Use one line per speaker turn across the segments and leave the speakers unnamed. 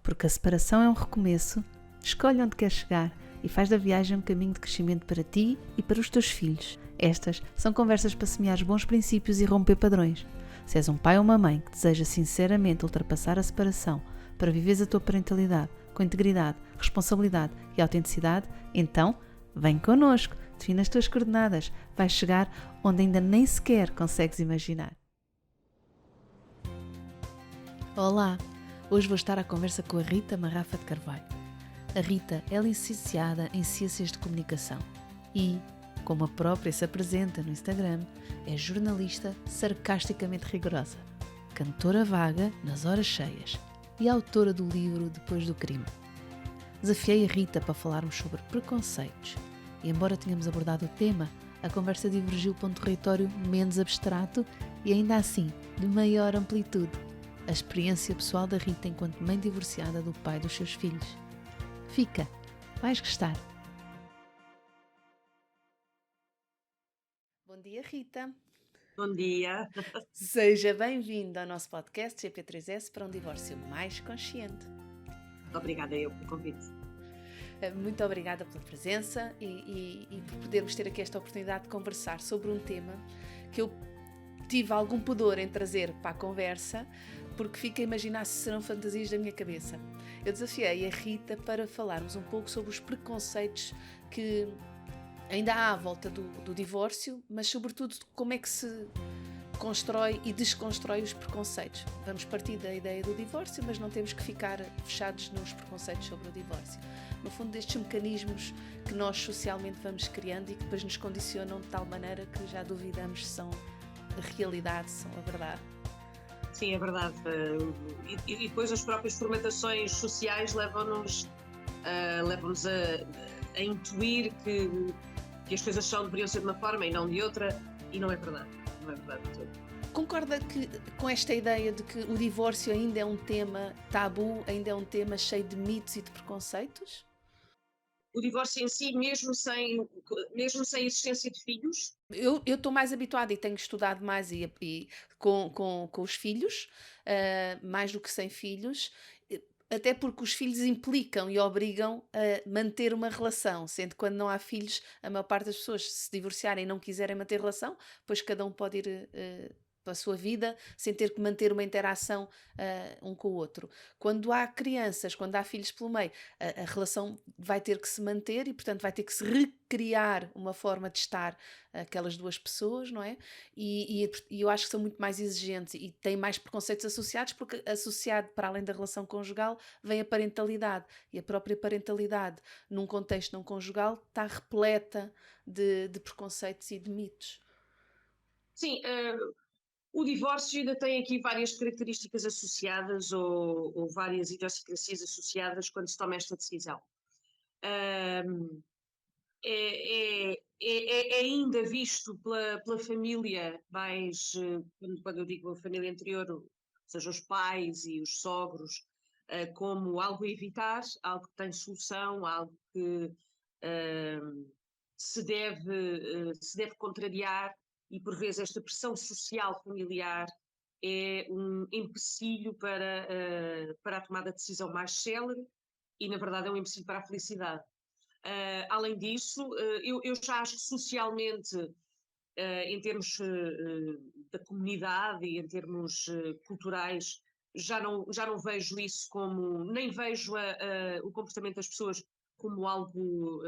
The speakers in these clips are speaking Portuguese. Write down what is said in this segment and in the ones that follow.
Porque a separação é um recomeço, escolhe onde queres chegar e faz da viagem um caminho de crescimento para ti e para os teus filhos. Estas são conversas para semear bons princípios e romper padrões. Se és um pai ou uma mãe que deseja sinceramente ultrapassar a separação para viveres a tua parentalidade com integridade, responsabilidade e autenticidade, então vem connosco, define as tuas coordenadas, vais chegar onde ainda nem sequer consegues imaginar. Olá! Hoje vou estar à conversa com a Rita Marrafa de Carvalho. A Rita é licenciada em Ciências de Comunicação e, como a própria se apresenta no Instagram, é jornalista sarcasticamente rigorosa, cantora vaga nas horas cheias e autora do livro Depois do Crime. Desafiei a Rita para falarmos sobre preconceitos e, embora tenhamos abordado o tema, a conversa divergiu para um território menos abstrato e ainda assim de maior amplitude. A experiência pessoal da Rita enquanto mãe divorciada do pai dos seus filhos. Fica, vais gostar. Bom dia, Rita.
Bom dia.
Seja bem-vinda ao nosso podcast GP3S para um divórcio mais consciente.
Obrigada eu pelo convite.
Muito obrigada pela presença e por podermos ter aqui esta oportunidade de conversar sobre um tema que eu tive algum pudor em trazer para a conversa, porque fico a imaginar se serão fantasias da minha cabeça. Eu desafiei a Rita para falarmos um pouco sobre os preconceitos que ainda há à volta do divórcio, mas sobretudo como é que se constrói e desconstrói os preconceitos. Vamos partir da ideia do divórcio, mas não temos que ficar fechados nos preconceitos sobre o divórcio. No fundo, destes mecanismos que nós socialmente vamos criando e que depois nos condicionam de tal maneira que já duvidamos se são a realidade, são a verdade.
Sim, é verdade. E depois as próprias formatações sociais levam-nos a intuir que as coisas só deveriam ser de uma forma e não de outra, e não é verdade. Não é verdade de todo.
Concorda com esta ideia de que o divórcio ainda é um tema tabu, ainda é um tema cheio de mitos e de preconceitos?
O divórcio em si, mesmo sem existência de filhos.
Eu estou mais habituada e tenho estudado mais com os filhos, mais do que sem filhos, até porque os filhos implicam e obrigam a manter uma relação, sendo que quando não há filhos, a maior parte das pessoas se divorciarem e não quiserem manter relação, pois cada um pode ir para a sua vida sem ter que manter uma interação um com o outro. Quando há crianças, quando há filhos pelo meio, a relação vai ter que se manter e, portanto, vai ter que se recriar uma forma de estar aquelas duas pessoas, não é? E eu acho que são muito mais exigentes e têm mais preconceitos associados, porque associado, para além da relação conjugal, vem a parentalidade. E a própria parentalidade, num contexto não conjugal, está repleta de preconceitos e de mitos.
Sim, o divórcio ainda tem aqui várias características associadas ou várias idiosincrasias associadas quando se toma esta decisão. Um, é ainda visto pela família mais, quando eu digo a família anterior, ou seja, os pais e os sogros, como algo a evitar, algo que tem solução, algo que se deve contrariar, e por vezes esta pressão social familiar é um empecilho para a tomada de decisão mais célere e, na verdade, é um empecilho para a felicidade. Além disso, eu já acho que socialmente, em termos da comunidade e em termos culturais, já não vejo isso como, nem vejo o comportamento das pessoas como algo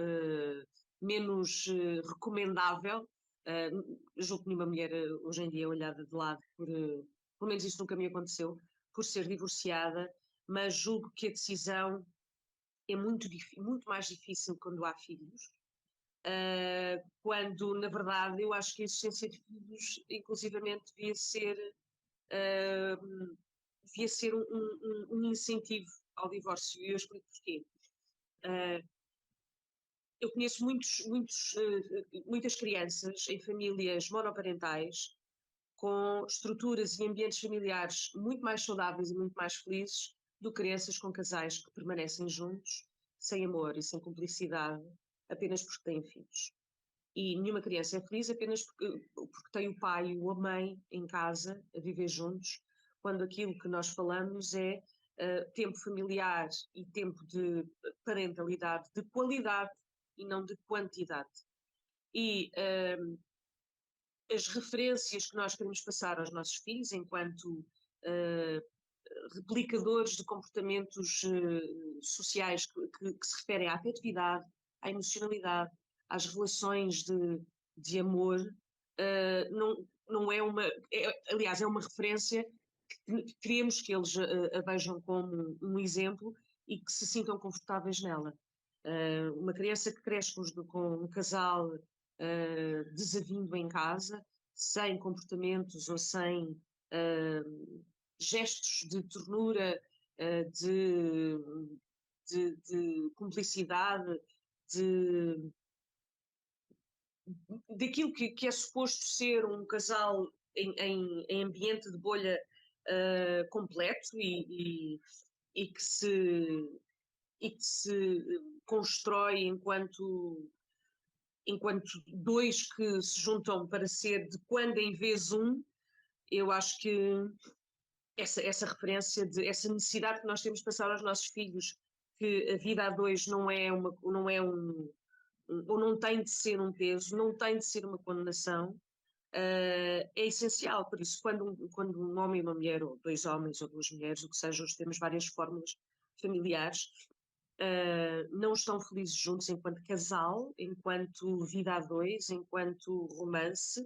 menos recomendável. Julgo que nenhuma mulher hoje em dia é olhada de lado pelo menos isso nunca me aconteceu, por ser divorciada, mas julgo que a decisão é muito mais difícil quando há filhos, quando, na verdade, eu acho que a existência de filhos, inclusivamente, devia ser um incentivo ao divórcio, e eu explico porquê. Eu conheço muitas crianças em famílias monoparentais, com estruturas e ambientes familiares muito mais saudáveis e muito mais felizes do que crianças com casais que permanecem juntos, sem amor e sem cumplicidade, apenas porque têm filhos. E nenhuma criança é feliz apenas porque tem o pai ou a mãe em casa a viver juntos, quando aquilo que nós falamos é tempo familiar e tempo de parentalidade de qualidade e não de quantidade. E as referências que nós queremos passar aos nossos filhos enquanto replicadores de comportamentos sociais que se referem à afetividade, à emocionalidade, às relações de amor, não é uma. Aliás, é uma referência que queremos que eles a vejam como um exemplo e que se sintam confortáveis nela. Uma criança que cresce com um casal desavindo em casa, sem comportamentos ou sem gestos de ternura, de cumplicidade, de, daquilo que é suposto ser um casal em ambiente de bolha completo e que se constrói enquanto dois que se juntam para ser de quando em vez um. Eu acho que essa referência, essa necessidade que nós temos de passar aos nossos filhos que a vida a dois não é ou não tem de ser um peso, não tem de ser uma condenação, é essencial. Por isso, quando um homem e uma mulher, ou dois homens ou duas mulheres, o que seja, hoje temos várias fórmulas familiares, não estão felizes juntos enquanto casal, enquanto vida a dois, enquanto romance,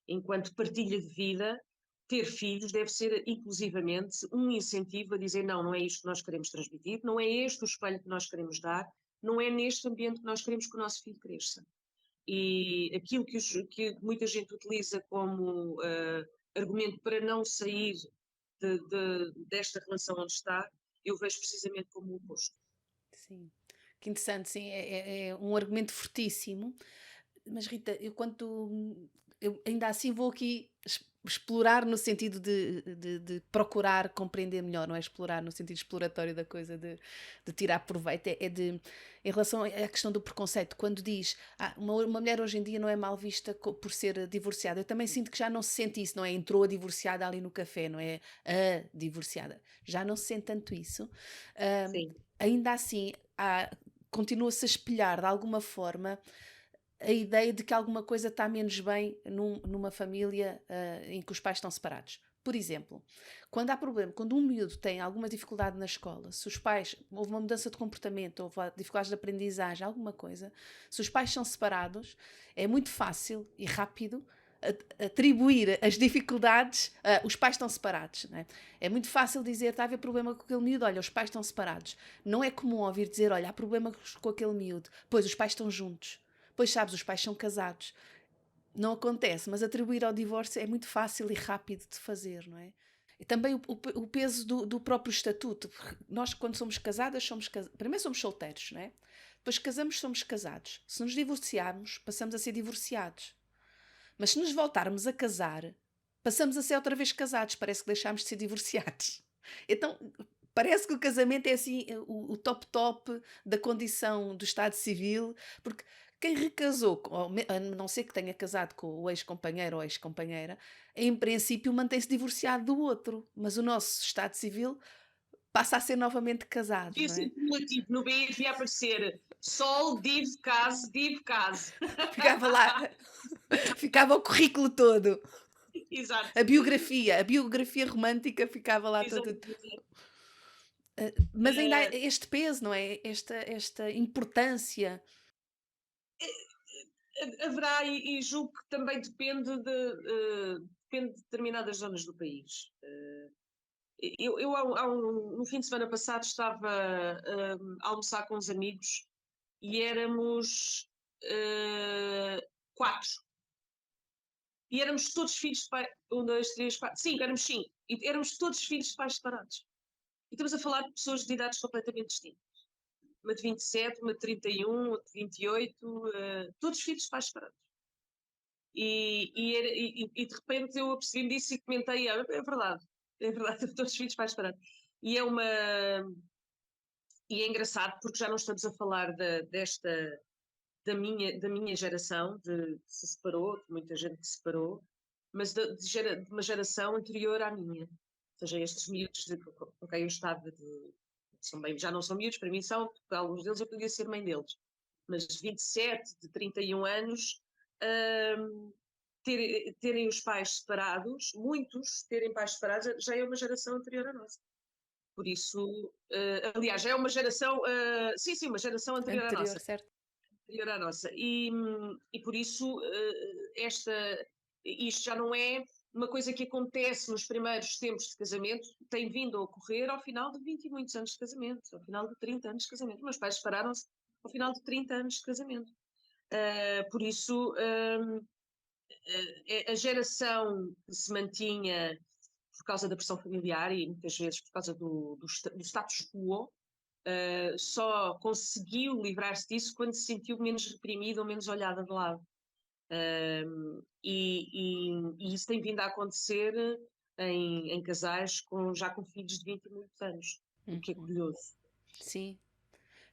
enquanto partilha de vida, ter filhos deve ser inclusivamente um incentivo a dizer não, não é isto que nós queremos transmitir, não é este o espelho que nós queremos dar, não é neste ambiente que nós queremos que o nosso filho cresça. E aquilo que muita gente utiliza como argumento para não sair desta relação onde está, eu vejo precisamente como o oposto.
Sim. Que interessante, sim, é um argumento fortíssimo. Mas Rita, eu ainda assim vou aqui explorar no sentido de procurar compreender melhor, não é explorar no sentido exploratório da coisa, de tirar proveito, em relação à questão do preconceito, quando diz uma mulher hoje em dia não é mal vista por ser divorciada, eu também sinto que já não se sente isso, não é? Entrou a divorciada ali no café, não é? A divorciada. Já não se sente tanto isso.
Sim.
Ainda assim, continua-se a espelhar de alguma forma a ideia de que alguma coisa está menos bem numa família em que os pais estão separados. Por exemplo, quando há problema, quando um miúdo tem alguma dificuldade na escola, se os pais, houve uma mudança de comportamento, houve dificuldades de aprendizagem, alguma coisa, se os pais são separados, é muito fácil e rápido atribuir as dificuldades, os pais estão separados. Não é? É muito fácil dizer, está a haver problema com aquele miúdo, olha, os pais estão separados. Não é comum ouvir dizer, olha, há problema com aquele miúdo, pois os pais estão juntos. Pois sabes, os pais são casados. Não acontece, mas atribuir ao divórcio é muito fácil e rápido de fazer, não é? E também o peso do próprio estatuto. Nós, quando somos casadas, primeiro somos solteiros, não é? Depois casamos, somos casados. Se nos divorciarmos, passamos a ser divorciados. Mas se nos voltarmos a casar, passamos a ser outra vez casados. Parece que deixámos de ser divorciados. Então, parece que o casamento é assim o top da condição do Estado Civil, porque quem recasou, a não ser que tenha casado com o ex-companheiro ou ex-companheira, em princípio mantém-se divorciado do outro, mas o nosso Estado Civil passa a ser novamente casados,
Devia
não
ser
é?
cumulativo, no BI devia aparecer Sol, div, case, div, case.
Ficava lá, ficava o currículo todo,
Exato.
a biografia romântica ficava lá
Exato,
toda.
exato.
Mas ainda há este peso, não é? Esta importância.
Haverá, e julgo que também depende de determinadas zonas do país. Eu no fim de semana passado estava a almoçar com uns amigos e éramos quatro. E éramos todos filhos de pai. Um, dois, três, quatro. Cinco, éramos cinco. E éramos todos filhos de pais separados. E estamos a falar de pessoas de idades completamente distintas. Uma de 27, uma de 31, outra de 28, todos filhos de pais separados. E de repente eu apercebi-me disso e comentei, é verdade, todos filhos de pais separados. E é uma. E é engraçado porque já não estamos a falar da minha geração, que se separou, de muita gente que se separou, mas de uma geração anterior à minha. seja, estes miúdos com quem eu estava, são bem, já não são miúdos, para mim são, porque alguns deles eu podia ser mãe deles, mas de 27, de 31 anos, hum, terem os pais separados, muitos terem pais separados, já é uma geração anterior à nossa. Por isso, aliás, já é uma geração, sim, sim, uma geração anterior à
Anterior,
nossa.
certo?
Anterior à nossa. E por isso, isto já não é uma coisa que acontece nos primeiros tempos de casamento, tem vindo a ocorrer ao final de 20 e muitos anos de casamento, ao final de 30 anos de casamento. Meus pais separaram-se ao final de 30 anos de casamento. Por isso, a geração que se mantinha por causa da pressão familiar e muitas vezes por causa do status quo, só conseguiu livrar-se disso quando se sentiu menos reprimida ou menos olhada de lado. E isso tem vindo a acontecer em casais já com filhos de 20 e muitos anos, o que é
Uhum.
curioso.
Sim.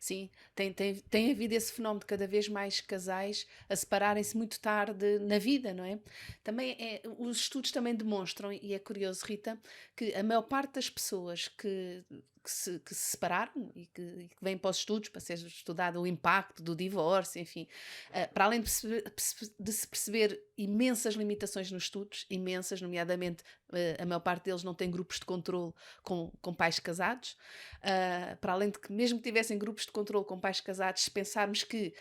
Sim, tem havido esse fenómeno de cada vez mais casais a separarem-se muito tarde na vida, não é? Também os estudos também demonstram, e é curioso, Rita, que a maior parte das pessoas que se separaram e que vêm para os estudos para ser estudado o impacto do divórcio, enfim, para além de se perceber imensas limitações nos estudos, imensas, nomeadamente a maior parte deles não tem grupos de controle com pais casados, para além de que, mesmo que tivessem grupos de controle com pais casados, se pensarmos que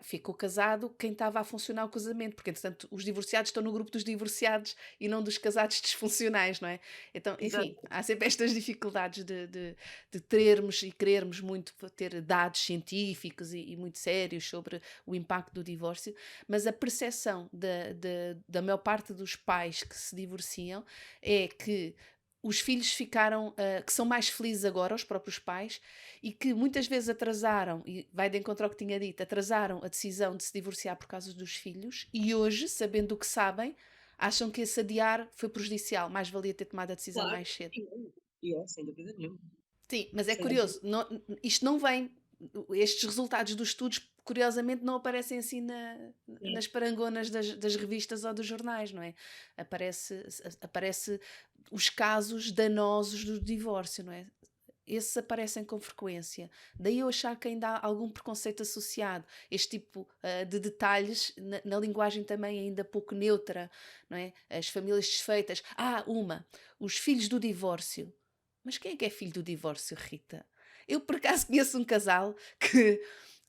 ficou casado quem estava a funcionar o casamento, porque, entretanto, os divorciados estão no grupo dos divorciados e não dos casados disfuncionais, não é? Então, enfim,
Exato.
há sempre estas dificuldades de termos e querermos muito ter dados científicos e muito sérios sobre o impacto do divórcio, mas a percepção da maior parte dos pais que se divorciam é que os filhos ficaram, que são mais felizes agora, os próprios pais, e que muitas vezes atrasaram, e vai de encontro ao que tinha dito, atrasaram a decisão de se divorciar por causa dos filhos, e hoje, sabendo o que sabem, acham que esse adiar foi prejudicial, mais valia ter tomado a decisão
Claro,
mais cedo.
sem dúvida nenhuma.
Sim, mas é
Sem dúvida.
curioso, isto não vem, estes resultados dos estudos, curiosamente, não aparecem assim nas parangonas das revistas ou dos jornais, não é? Aparece os casos danosos do divórcio, não é? Esses aparecem com frequência. Daí eu achar que ainda há algum preconceito associado. Este tipo de detalhes, na linguagem também ainda pouco neutra, não é? As famílias desfeitas. Os filhos do divórcio. Mas quem é que é filho do divórcio, Rita? Eu, por acaso, conheço um casal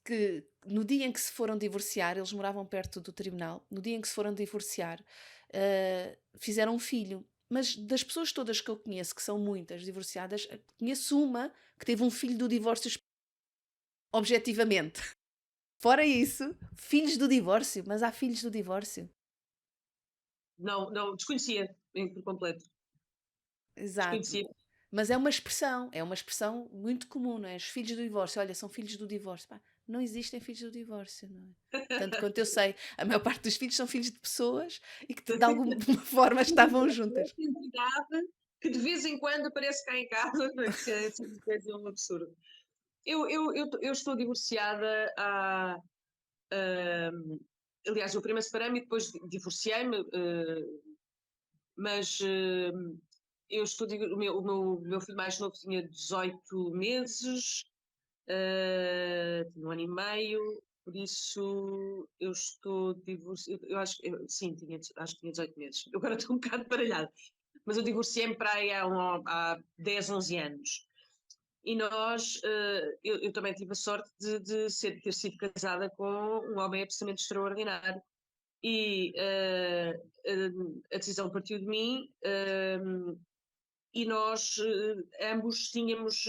que no dia em que se foram divorciar, eles moravam perto do tribunal, no dia em que se foram divorciar, fizeram um filho. Mas das pessoas todas que eu conheço, que são muitas divorciadas, conheço uma que teve um filho do divórcio objetivamente. Fora isso, filhos do divórcio, mas há filhos do divórcio.
Não, não, desconhecia por completo.
Exato.
Desconhecia.
Mas é uma expressão muito comum, não é? Os filhos do divórcio, olha, são filhos do divórcio. Pá, não existem filhos do divórcio, não é? Tanto quanto eu sei, a maior parte dos filhos são filhos de pessoas e que de alguma forma estavam juntas.
Essa entidade que de vez em quando aparece cá em casa, que é simplesmente um absurdo. Eu estou divorciada há. Aliás, eu primeiro separei-me e depois divorciei-me, mas eu estou. O meu filho mais novo tinha 18 meses, tinha um ano e meio, por isso eu estou divorciada. Eu acho, sim, acho que tinha 18 meses. Eu agora estou um bocado baralhada, mas eu divorciei-me para aí há 10, 11 anos. E nós, eu também tive a sorte ter sido casada com um homem absolutamente extraordinário. E a decisão partiu de mim, e nós ambos tínhamos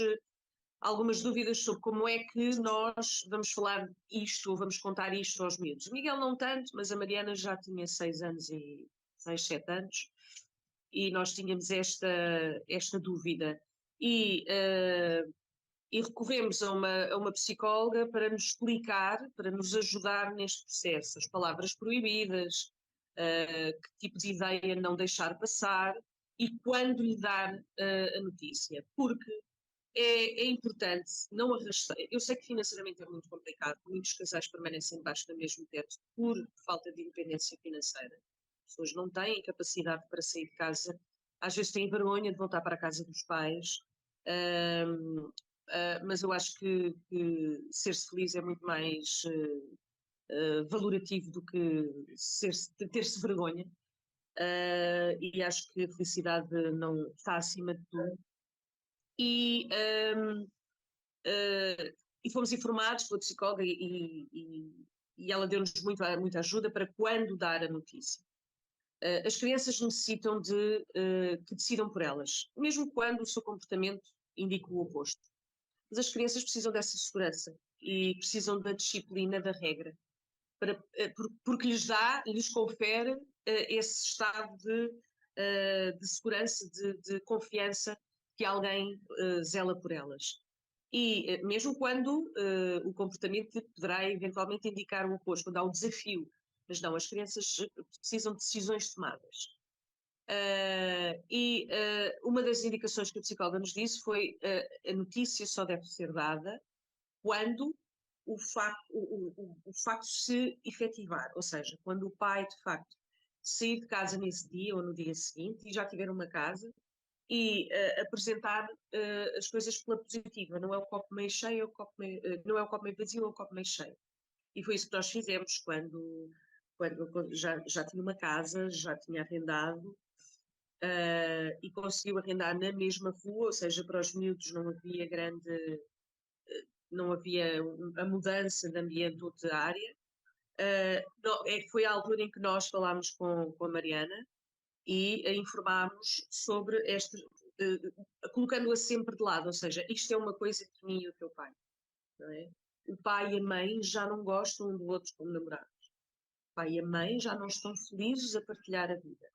algumas dúvidas sobre como é que nós vamos falar isto ou vamos contar isto aos miúdos. O Miguel não tanto, mas a Mariana já tinha 6 anos e 6, 7 anos, e nós tínhamos esta dúvida. E recorremos a uma psicóloga para nos explicar, para nos ajudar neste processo, as palavras proibidas, que tipo de ideia não deixar passar e quando lhe dar a notícia. Porque é importante não arrastar. Eu sei que financeiramente é muito complicado, muitos casais permanecem debaixo do mesmo teto por falta de independência financeira. As pessoas não têm capacidade para sair de casa às vezes têm vergonha de voltar para a casa dos pais, ahm, mas eu acho que ser-se feliz é muito mais valorativo do que ter-se vergonha. E acho que a felicidade não está acima de tudo. E, ahm, e fomos informados pela psicóloga e ela deu-nos muita ajuda para quando dar a notícia. As crianças necessitam de que decidam por elas, mesmo quando o seu comportamento indica o oposto. Mas as crianças precisam dessa segurança e precisam da disciplina, da regra, porque lhes confere esse estado de segurança, de confiança que alguém zela por elas. E mesmo quando o comportamento poderá eventualmente indicar o oposto, quando há um desafio, mas não, as crianças precisam de decisões tomadas. Uma das indicações que a psicóloga nos disse foi a notícia só deve ser dada quando o facto se efetivar, ou seja, quando o pai de facto sair de casa nesse dia ou no dia seguinte e já tiver uma casa e apresentar as coisas pela positiva, não é o copo meio cheio, não é o copo meio vazio, é o copo meio cheio. E foi isso que nós fizemos quando já tinha uma casa, já tinha arrendado e conseguiu arrendar na mesma rua, ou seja, para os miúdos não havia a mudança de ambiente ou de área. Foi a altura em que nós falámos com a Mariana e a informámos sobre colocando-a sempre de lado, ou seja, isto é uma coisa entre mim e o teu pai. Não é? O pai e a mãe já não gostam um do outro como namorados. O pai e a mãe já não estão felizes a partilhar a vida.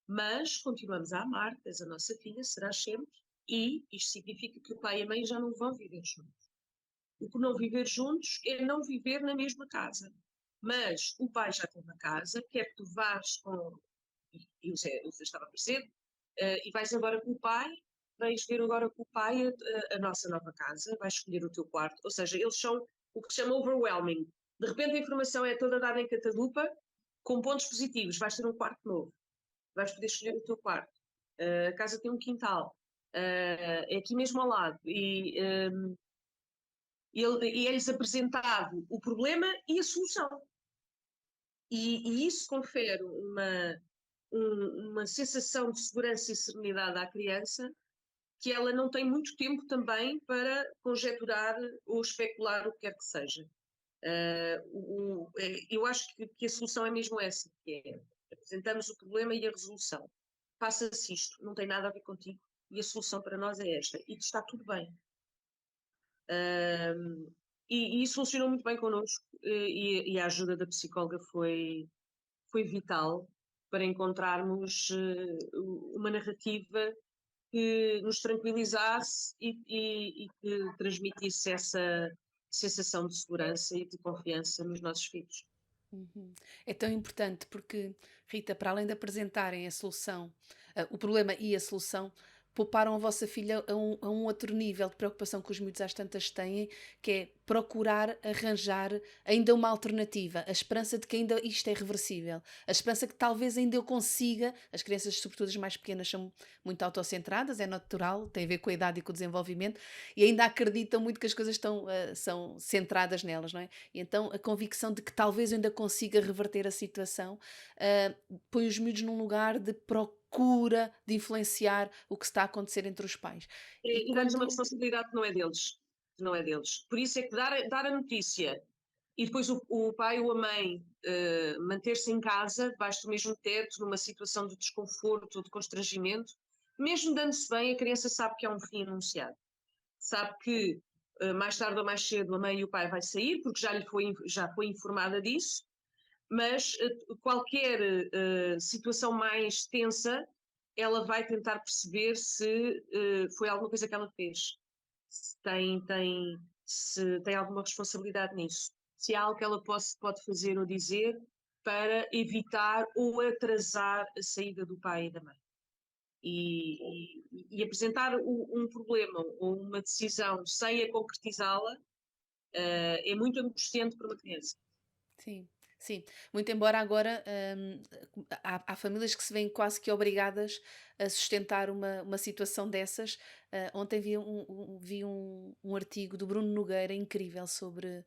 Mas continuamos a amar-te, és a nossa filha, serás sempre, e isto significa que o pai e a mãe já não vão viver juntos. O que não viver juntos é não viver na mesma casa. Mas o pai já tem uma casa, quer que tu vás com. E o Zé estava presente, e vais agora com o pai, vais ver agora com o pai a nossa nova casa, vais escolher o teu quarto. Ou seja, eles são o que se chama overwhelming. De repente a informação é toda dada em catadupa, com pontos positivos. Vais ter um quarto novo, vais poder escolher o teu quarto. A casa tem um quintal, é aqui mesmo ao lado. E é-lhes apresentado o problema e a solução. E isso confere uma sensação de segurança e serenidade à criança que ela não tem muito tempo também para conjecturar ou especular o que quer que seja. Eu acho que a solução é mesmo essa, que é apresentamos o problema e a resolução. Passa-se isto, não tem nada a ver contigo e a solução para nós é esta. E está tudo bem. E isso funcionou muito bem connosco e a ajuda da psicóloga foi vital para encontrarmos uma narrativa que nos tranquilizasse e que transmitisse essa sensação de segurança e de confiança nos nossos filhos.
Uhum. É tão importante porque, Rita, para além de apresentarem a solução, o problema e a solução, pouparam a vossa filha a um outro nível de preocupação que os miúdos às tantas têm, que é procurar arranjar ainda uma alternativa, a esperança de que ainda isto é reversível, a esperança que talvez ainda eu consiga. As crianças, sobretudo as mais pequenas, são muito autocentradas, é natural, tem a ver com a idade e com o desenvolvimento, e ainda acreditam muito que as coisas são centradas nelas, não é? E então a convicção de que talvez eu ainda consiga reverter a situação põe os miúdos num lugar de procura de influenciar o que está a acontecer entre os pais. E
E dá-lhes uma
quando.
responsabilidade que não é deles. Que não é deles. Por isso é que dar a notícia e depois o pai ou a mãe manter-se em casa, debaixo do mesmo teto, numa situação de desconforto ou de constrangimento, mesmo dando-se bem, a criança sabe que é um fim anunciado. Sabe que mais tarde ou mais cedo a mãe e o pai vai sair, porque já foi informada disso, mas qualquer situação mais tensa, ela vai tentar perceber se foi alguma coisa que ela fez, se tem alguma responsabilidade nisso, se há algo que ela pode fazer ou dizer para evitar ou atrasar a saída do pai e da mãe. E apresentar um problema ou uma decisão sem a concretizá-la é muito angustiante para uma criança.
Sim. Sim, muito embora agora, há famílias que se veem quase que obrigadas a sustentar uma situação dessas. Ontem vi um artigo do Bruno Nogueira incrível sobre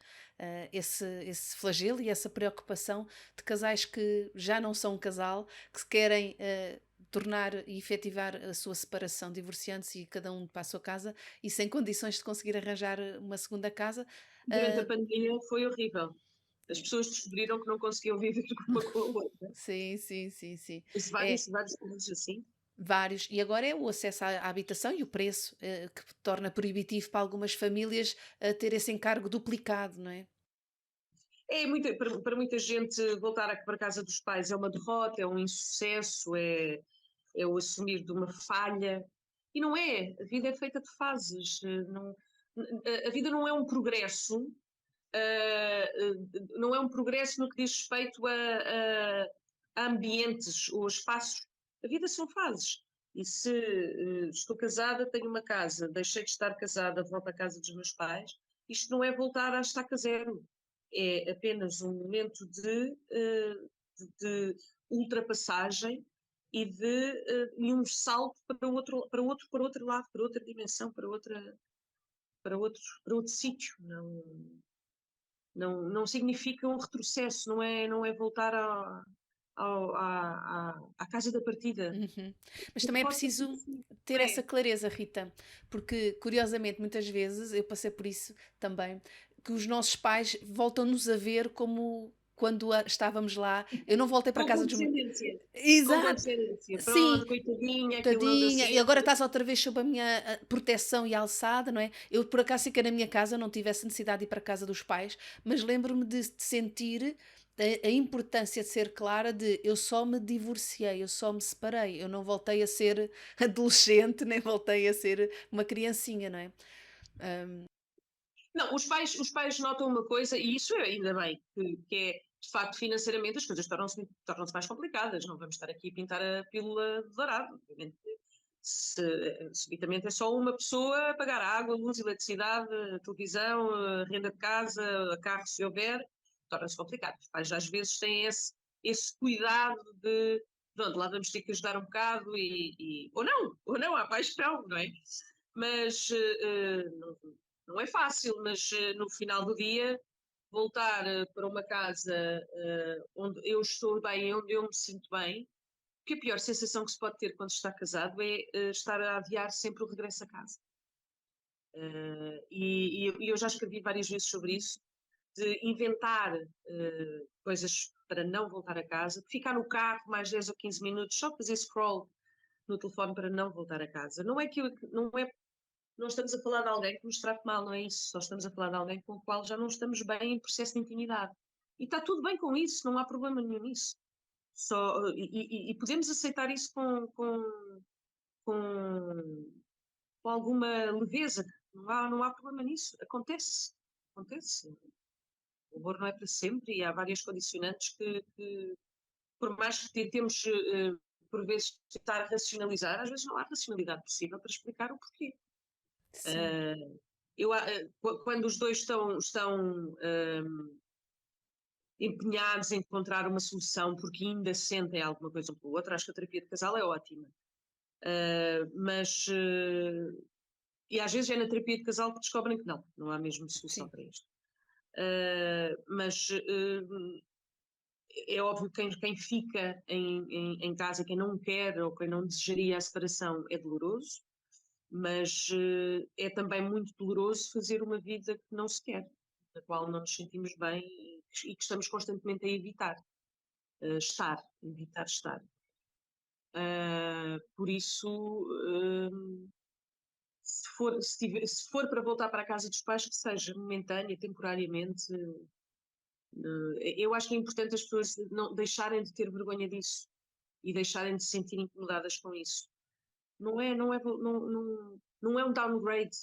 esse flagelo e essa preocupação de casais que já não são um casal, que se querem tornar e efetivar a sua separação, divorciando-se e cada um para a sua casa e sem condições de conseguir arranjar uma segunda casa.
Durante a
ah,
pandemia foi horrível. As pessoas descobriram que não conseguiam viver uma com a outra.
sim, sim, sim, sim.
Isso
É,
vários casos assim.
vários. E agora é o acesso à habitação e o preço, que torna proibitivo para algumas famílias ter esse encargo duplicado, não é?
Para muita gente voltar para a casa dos pais é uma derrota, é um insucesso, é o assumir de uma falha. E não é, a vida é feita de fases. A vida não é um progresso, não é um progresso no que diz respeito a ambientes ou a espaços. A vida são fases. E se estou casada, tenho uma casa, deixei de estar casada, volto à casa dos meus pais, isto não é voltar à estaca zero. É apenas um momento de ultrapassagem e um salto para outro lado, para outra dimensão, para outro sítio. Não significa um retrocesso, não é voltar à casa da partida.
Uhum. Mas também é
Pode parecer
preciso
assim,
ter
não
essa
é?
clareza, Rita, porque curiosamente muitas vezes, eu passei por isso também, que os nossos pais voltam-nos a ver como quando estávamos lá. Eu não voltei para a
Com
casa dos meus.
condescendência. Com
Exato!
condescendência.
Sim,
Pronto, coitadinha, aquilo não deu
tadinha, e agora
certo.
estás outra vez sob a minha proteção e alçada, não é? Eu, por acaso, fiquei na minha casa, não tivesse necessidade de ir para a casa dos pais, mas lembro-me de sentir a importância de ser clara de eu só me divorciei, eu só me separei, eu não voltei a ser adolescente, nem voltei a ser uma criancinha, não é?
Não, os pais notam uma coisa, e isso é ainda bem, que é, de facto, financeiramente as coisas tornam-se mais complicadas. Não vamos estar aqui a pintar a pílula de dourado. Obviamente, subitamente é só uma pessoa a pagar água, luz, eletricidade, televisão, renda de casa, carro, se houver, torna-se complicado. Os pais às vezes têm esse cuidado de, pronto, lá vamos ter que ajudar um bocado ou não, há paixão, não é? Mas não é fácil, mas no final do dia voltar para uma casa onde eu estou bem, onde eu me sinto bem, porque a pior sensação que se pode ter quando se está casado é estar a adiar sempre o regresso a casa. E eu já escrevi várias vezes sobre isso, de inventar coisas para não voltar a casa, ficar no carro mais 10 ou 15 minutos, só fazer scroll no telefone para não voltar a casa. Não estamos a falar de alguém que nos trate mal, não é isso. Só estamos a falar de alguém com o qual já não estamos bem em processo de intimidade. E está tudo bem com isso, não há problema nenhum nisso. E podemos aceitar isso com, com alguma leveza. Não há problema nisso. Acontece. Acontece. O amor não é para sempre e há várias condicionantes que por mais que tentemos, por vezes, tentar racionalizar, às vezes não há racionalidade possível para explicar o porquê.
Sim,
Quando os dois estão empenhados em encontrar uma solução porque ainda sentem alguma coisa um pelo outro, acho que a terapia de casal é ótima. Mas, e às vezes é na terapia de casal que descobrem que não há mesmo solução
sim.
para isto. Mas é óbvio que quem fica em casa, quem não quer ou quem não desejaria a separação é doloroso, mas é também muito doloroso fazer uma vida que não se quer, na qual não nos sentimos bem e que estamos constantemente a evitar evitar estar. Por isso, se for para voltar para a casa dos pais, que seja momentânea, temporariamente. Eu acho que é importante as pessoas não deixarem de ter vergonha disso e deixarem de se sentir incomodadas com isso. Não é um downgrade,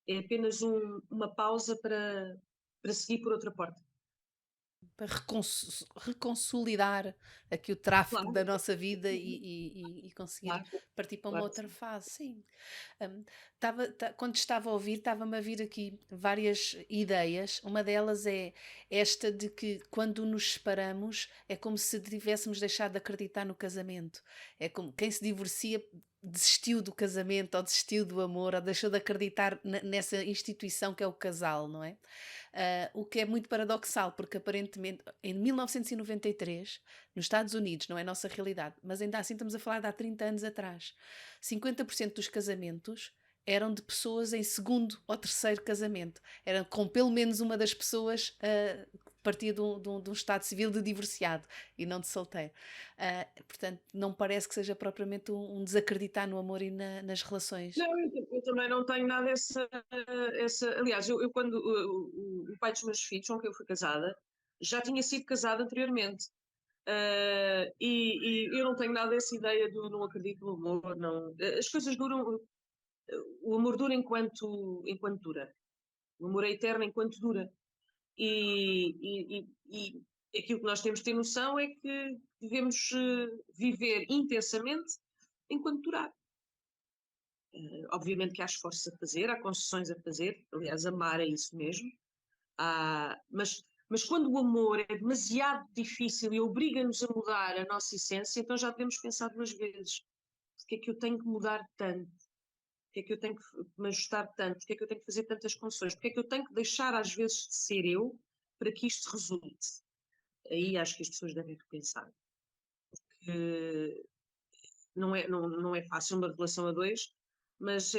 é apenas uma pausa para seguir por outra porta.
Para reconsolidar aqui o tráfego
Claro,
da nossa vida
uhum,
e conseguir
claro,
partir para uma
claro que
outra
sim.
fase, sim. Hum, quando estava a ouvir, estava-me a vir aqui várias ideias. Uma delas é esta de que quando nos separamos é como se tivéssemos deixado de acreditar no casamento. É como quem se divorcia desistiu do casamento, ou desistiu do amor, ou deixou de acreditar nessa instituição que é o casal, não é? O que é muito paradoxal, porque aparentemente em 1993, nos Estados Unidos, não é a nossa realidade, mas ainda assim estamos a falar de há 30 anos atrás, 50% dos casamentos eram de pessoas em segundo ou terceiro casamento. Eram com pelo menos uma das pessoas partia de um estado civil de divorciado e não de solteiro. Portanto, não parece que seja propriamente um desacreditar no amor e nas relações.
Não, eu também não tenho nada aliás, eu quando o pai dos meus filhos, com quem eu fui casada, já tinha sido casado anteriormente. E eu não tenho nada essa ideia do não acredito no amor, não. As coisas duram, o amor dura enquanto dura. O amor é eterno enquanto dura. E aquilo que nós temos de ter noção é que devemos viver intensamente enquanto durar. Obviamente que há esforços a fazer, há concessões a fazer, aliás, amar é isso mesmo. Mas quando o amor é demasiado difícil e obriga-nos a mudar a nossa essência, então já devemos pensar duas vezes. Porque é que eu tenho que mudar tanto? Porque é que eu tenho que me ajustar tanto? Porque é que eu tenho que fazer tantas concessões? Porque é que eu tenho que deixar às vezes de ser eu para que isto resulte? Aí acho que as pessoas devem repensar. Que não é fácil uma relação a dois, mas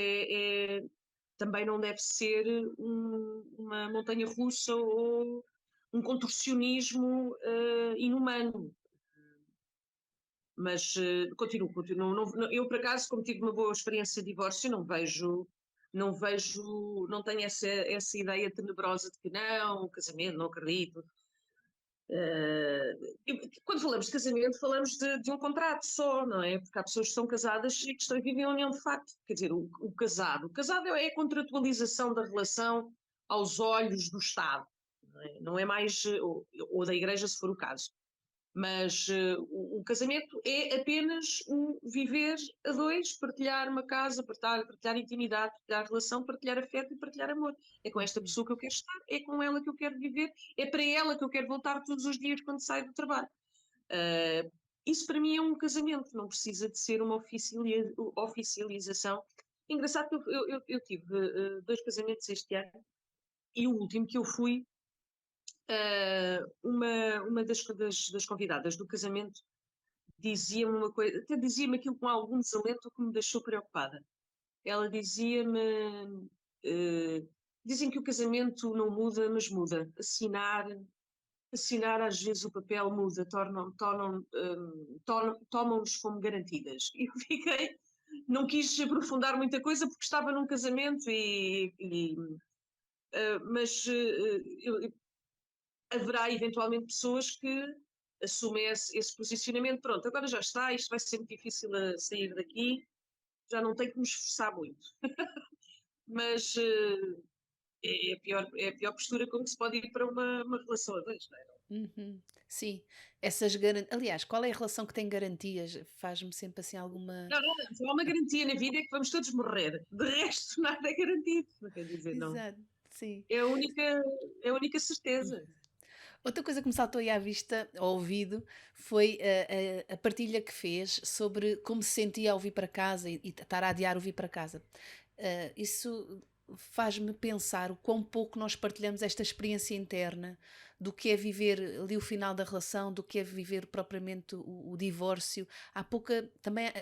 também não deve ser uma montanha russa ou um contorcionismo inumano. Mas continuo. Eu, por acaso, como tive uma boa experiência de divórcio, não tenho essa ideia tenebrosa de que não, o casamento, não acredito. Quando falamos de casamento, falamos de um contrato só, não é? Porque há pessoas que são casadas e que estão a viver em união de facto. Quer dizer, o casado é a contratualização da relação aos olhos do Estado, não é, não é mais, ou da Igreja, se for o caso. Mas o casamento é apenas um viver a dois, partilhar uma casa, partilhar intimidade, partilhar relação, partilhar afeto e partilhar amor. É com esta
Uhum.
pessoa que eu quero estar, é com ela que eu quero viver, é para ela que eu quero voltar todos os dias quando saio do trabalho. Isso para mim é um casamento, não precisa de ser uma oficialização. Engraçado que eu tive dois casamentos este ano e o último que eu fui, uma das convidadas do casamento dizia-me uma coisa, até dizia-me aquilo com algum desalento que me deixou preocupada. Ela dizia-me: eh, dizem que o casamento não muda, mas muda. Assinar às vezes o papel muda, tomam-nos como garantidas. E eu fiquei, não quis aprofundar muita coisa porque estava num casamento mas haverá eventualmente pessoas que assumem esse posicionamento. Pronto, agora já está, isto vai ser muito difícil a sair daqui, já não tenho que me esforçar muito. Mas é a pior postura como se pode ir para uma relação a dois, não é?
Uhum. Sim, essas garantias. Aliás, qual é a relação que tem garantias? Faz-me sempre assim alguma.
Não, não, só há uma garantia na vida é que vamos todos morrer. De resto, nada é garantido. Não quer dizer, não.
Exato, sim.
É a única certeza.
Outra coisa que me saltou aí à vista, ao ouvido, foi a partilha que fez sobre como se sentia ao vir para casa e estar a adiar o vir para casa. Isso faz-me pensar o quão pouco nós partilhamos esta experiência interna do que é viver ali o final da relação, do que é viver propriamente o divórcio.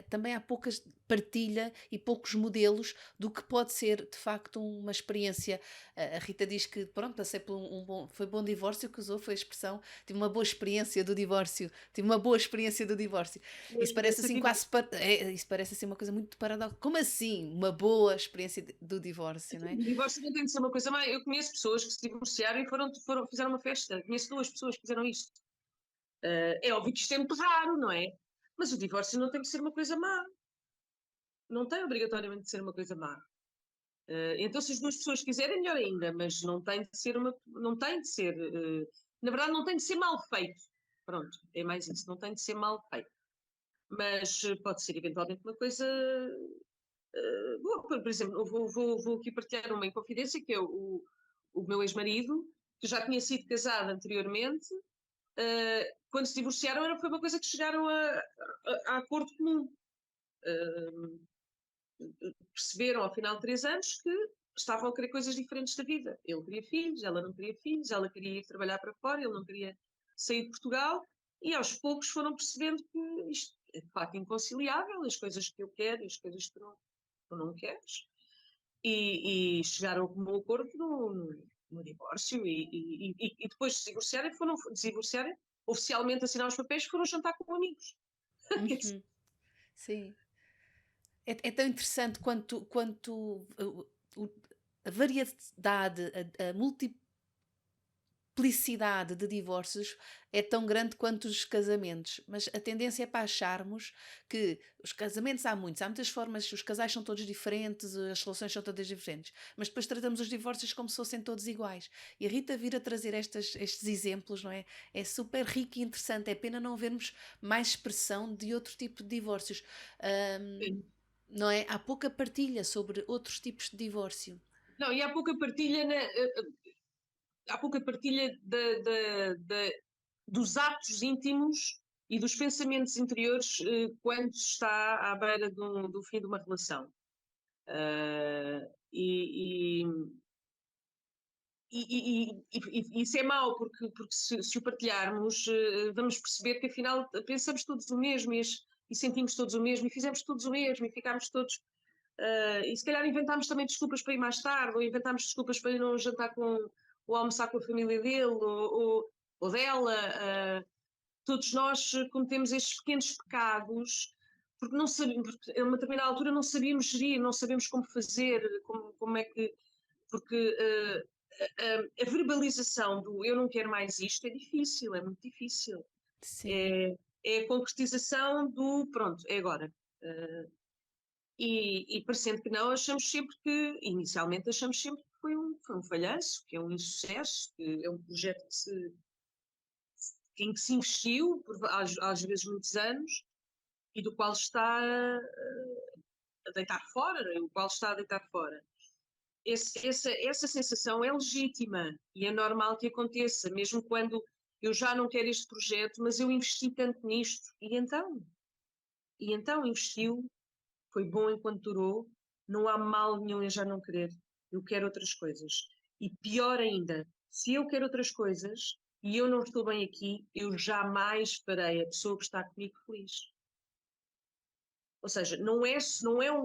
Também há pouca partilha e poucos modelos do que pode ser de facto uma experiência. A Rita diz que, pronto, passei por foi bom divórcio que usou, foi a expressão, tive uma boa experiência do divórcio, tive uma boa experiência do divórcio.
Uma
Isso parece
experiência
assim
tive.
isso parece assim uma coisa muito paradoxal. Como assim uma boa experiência do divórcio, não é?
O divórcio não tem de ser uma coisa má. Eu conheço pessoas que se divorciaram e fizeram uma festa. Conheço duas pessoas que fizeram isto. É óbvio que isto é muito raro, não é? Mas o divórcio não tem que ser uma coisa má. Não tem obrigatoriamente de ser uma coisa má. Então, se as duas pessoas quiserem, melhor ainda, mas não tem de ser. Na verdade, não tem de ser mal feito. Pronto, é mais isso, não tem de ser mal feito. Mas pode ser eventualmente uma coisa boa. Por exemplo, eu vou aqui partilhar uma inconfidência, que é o meu ex-marido, que já tinha sido casado anteriormente. Quando se divorciaram, foi uma coisa que chegaram a acordo comum. Uh, Perceberam ao final de 3 anos que estavam a querer coisas diferentes da vida. Ele queria filhos, ela não queria filhos, ela queria ir trabalhar para fora, ele não queria sair de Portugal, e aos poucos foram percebendo que isto é de facto inconciliável, as coisas que eu quero e as coisas que tu não queres, e chegaram a comum acordo no divórcio, e depois de se divorciarem, foram divorciarem, oficialmente assinar os papéis, foram jantar com amigos.
Uhum, sim. É tão interessante quanto a variedade, a multiplicidade de divórcios é tão grande quanto os casamentos. Mas a tendência é para acharmos que os casamentos há muitas formas, os casais são todos diferentes, as relações são todas diferentes. Mas depois tratamos os divórcios como se fossem todos iguais. E a Rita vir a trazer estes exemplos, não é? É super rico e interessante. É pena não vermos mais expressão de outro tipo de divórcios. Ahm, não é? Há pouca partilha sobre outros tipos de divórcio.
Não, e há pouca partilha há pouca partilha dos atos íntimos e dos pensamentos interiores quando se está à beira do fim de uma relação. E, isso é mau, porque se o partilharmos, vamos perceber que afinal pensamos todos o mesmo e sentimos todos o mesmo e fizemos todos o mesmo e ficámos todos. E se calhar inventámos também desculpas para ir mais tarde, ou inventámos desculpas para ir não jantar ou almoçar com a família dele ou dela. Todos nós cometemos estes pequenos pecados porque não sabemos, porque a uma determinada altura não sabíamos gerir, não sabemos como fazer, como é que. Porque a verbalização do eu não quero mais isto é difícil, é muito difícil.
Sim,
É a concretização do pronto, é agora. E parecendo que não, achamos sempre que, inicialmente achamos sempre que foi um falhanço, que é um insucesso, que é um projeto em que se investiu, às vezes muitos anos, e do qual está a deitar fora, não é? O qual está a deitar fora. Essa sensação é legítima e é normal que aconteça, mesmo quando eu já não quero este projeto, mas eu investi tanto nisto. E então investiu, foi bom enquanto durou, não há mal nenhum em já não querer. Eu quero outras coisas. E pior ainda, se eu quero outras coisas e eu não estou bem aqui, eu jamais farei a pessoa que está comigo feliz. Ou seja, não é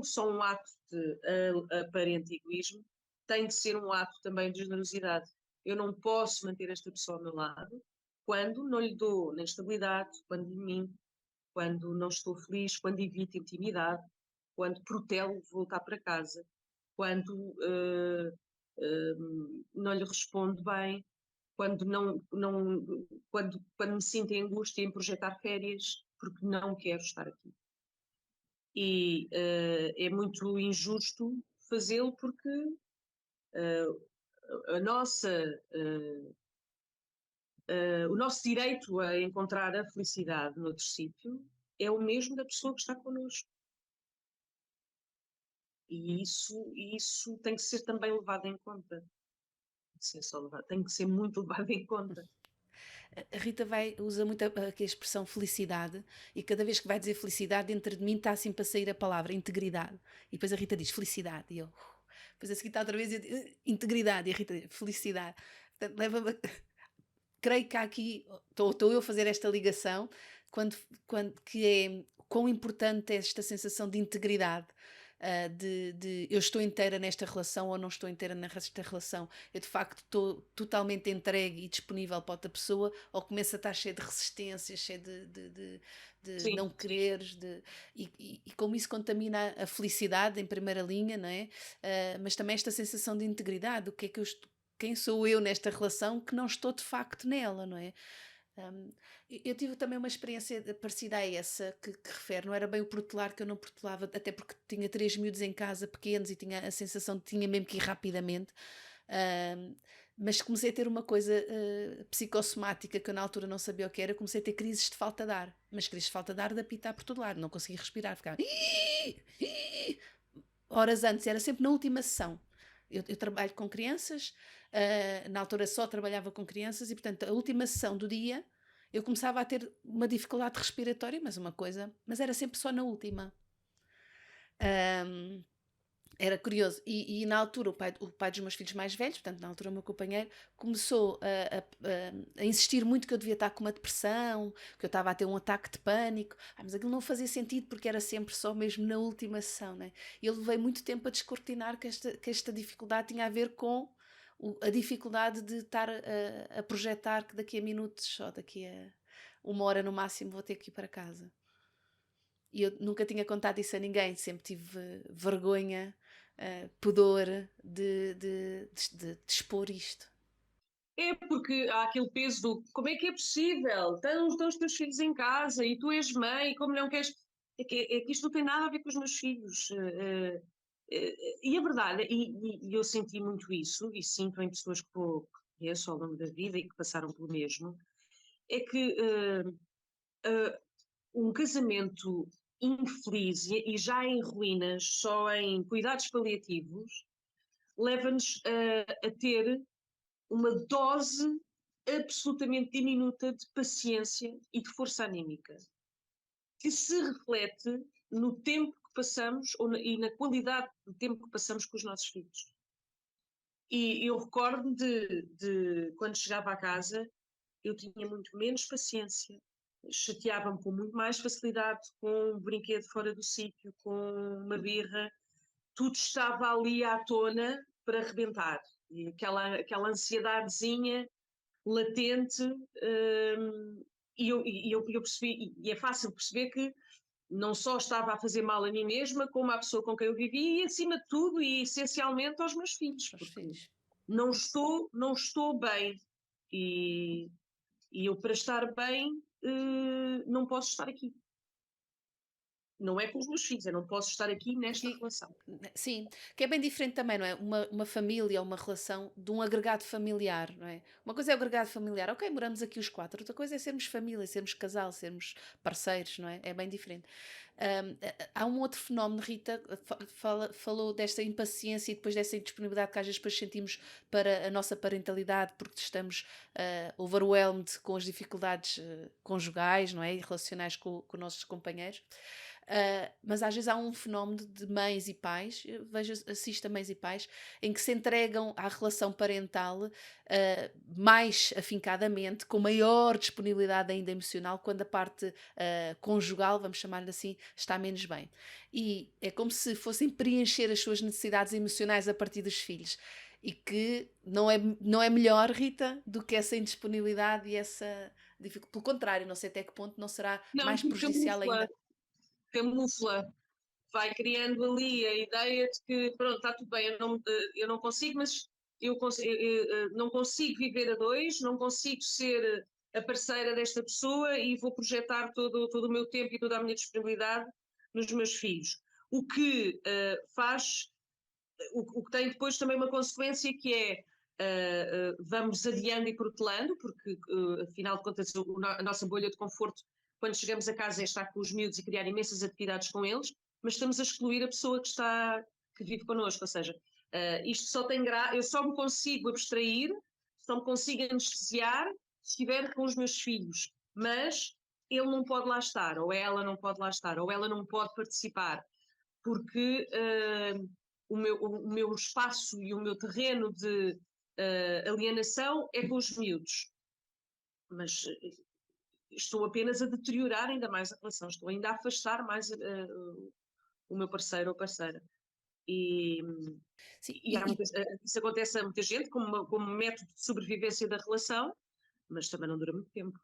só um ato de aparente egoísmo, tem de ser um ato também de generosidade. Eu não posso manter esta pessoa ao meu lado quando não lhe dou nem estabilidade, quando lhe minto, quando não estou feliz, quando evito intimidade, quando protelo voltar para casa, quando não lhe respondo bem, quando me sinto em angústia em projetar férias, porque não quero estar aqui. E é muito injusto fazê-lo porque a nossa, o nosso direito a encontrar a felicidade noutro sítio é o mesmo da pessoa que está connosco. E isso tem que ser também levado em conta. Tem que ser muito levado em conta.
a Rita usa muito aqui a expressão felicidade e cada vez que vai dizer felicidade, dentro de mim está assim para sair a palavra integridade. E depois a Rita diz felicidade e eu. Depois a seguir está outra vez e eu digo, integridade e a Rita diz felicidade. Portanto, leva-me. Creio que há aqui. Estou eu a fazer esta ligação quando que é quão importante é esta sensação de integridade. De eu estou inteira nesta relação ou não estou inteira nesta relação, eu de facto estou totalmente entregue e disponível para outra pessoa, ou começo a estar cheio de resistências, cheio de
Sim,
não quereres, e como isso contamina a felicidade em primeira linha, não é? Mas também esta sensação de integridade, o que é que eu estou, quem sou eu nesta relação que não estou de facto nela, não é? Eu tive também uma experiência parecida a essa que refere, não era bem o protelar, que eu não protelava, até porque tinha 3 miúdos em casa pequenos e tinha a sensação de que tinha mesmo que ir rapidamente. Mas comecei a ter uma coisa psicossomática que eu na altura não sabia o que era. Comecei a ter crises de falta de ar. Mas crises de falta de ar de apitar por todo lado. Não conseguia respirar. Ficava. Horas antes, era sempre na última sessão. Eu trabalho com crianças, na altura só trabalhava com crianças e, portanto, a última sessão do dia eu começava a ter uma dificuldade respiratória, mas uma coisa, mas era sempre só na última. Ahm, Era curioso. Na altura, o pai dos meus filhos mais velhos, portanto, na altura o meu companheiro, começou a insistir muito que eu devia estar com uma depressão, que eu estava a ter um ataque de pânico. Mas aquilo não fazia sentido porque era sempre só mesmo na última sessão, né? E ele levei muito tempo a descortinar que esta dificuldade tinha a ver com a dificuldade de estar a projetar que daqui a minutos ou daqui a 1 hora no máximo vou ter que ir para casa. E eu nunca tinha contado isso a ninguém, sempre tive vergonha, pudor de expor isto.
É porque há aquele peso do como é que é possível? Estão os teus filhos em casa e tu és mãe, como não queres. É que isto não tem nada a ver com os meus filhos. E a verdade, e eu senti muito isso, e sinto em pessoas que conheço ao longo da vida e que passaram pelo mesmo, é que um casamento infeliz e já em ruínas, só em cuidados paliativos, leva-nos a ter uma dose absolutamente diminuta de paciência e de força anímica, que se reflete no tempo que passamos e na qualidade do tempo que passamos com os nossos filhos. E eu recordo de quando chegava a casa, eu tinha muito menos paciência, chateava-me com muito mais facilidade com um brinquedo fora do sítio, com uma birra, tudo estava ali à tona para arrebentar. E aquela ansiedadezinha latente, e eu percebi, e é fácil perceber que não só estava a fazer mal a mim mesma, como à pessoa com quem eu vivia e, acima de tudo, e essencialmente aos meus filhos,
Aos
porque
filhos.
não estou bem. E, e eu, para estar bem, não posso estar aqui. Não é com os meus filhos, eu não posso estar aqui nesta
Aqui,
relação.
sim, que é bem diferente também, não é? Uma família, uma relação de um agregado familiar, não é? Uma coisa é o agregado familiar, ok, moramos aqui os quatro, outra coisa é sermos família, sermos casal, sermos parceiros, não é? É bem diferente. Há um outro fenómeno, Rita, falou desta impaciência e depois dessa indisponibilidade que às vezes depois sentimos para a nossa parentalidade porque estamos overwhelmed com as dificuldades conjugais, não é? E relacionais com os nossos companheiros. Mas às vezes há um fenómeno de mães e pais, eu assisto a mães e pais, em que se entregam à relação parental mais afincadamente, com maior disponibilidade ainda emocional, quando a parte conjugal, vamos chamar-lhe assim, está menos bem. E é como se fossem preencher as suas necessidades emocionais a partir dos filhos. E que não é melhor, Rita, do que essa indisponibilidade e essa dificuldade. Pelo contrário, não sei até que ponto não será
Não,
mais
porque
prejudicial ainda.
camufla, vai criando ali a ideia de que, pronto, está tudo bem, eu não consigo, mas eu não consigo viver a dois, não consigo ser a parceira desta pessoa e vou projetar todo o meu tempo e toda a minha disponibilidade nos meus filhos. O que faz, o que tem depois também uma consequência que é vamos adiando e protelando, porque afinal de contas a nossa bolha de conforto quando chegamos a casa é estar com os miúdos e criar imensas atividades com eles, mas estamos a excluir a pessoa que vive connosco, ou seja, isto só tem eu só me consigo abstrair, só me consigo anestesiar se estiver com os meus filhos, mas ele não pode lá estar, ou ela não pode lá estar, ou ela não pode participar, porque o meu espaço e o meu terreno de alienação é com os miúdos. Mas estou apenas a deteriorar ainda mais a relação, estou ainda a afastar mais o meu parceiro ou parceira. E,
Sim,
e isso acontece a muita gente como método de sobrevivência da relação, mas também não dura muito tempo.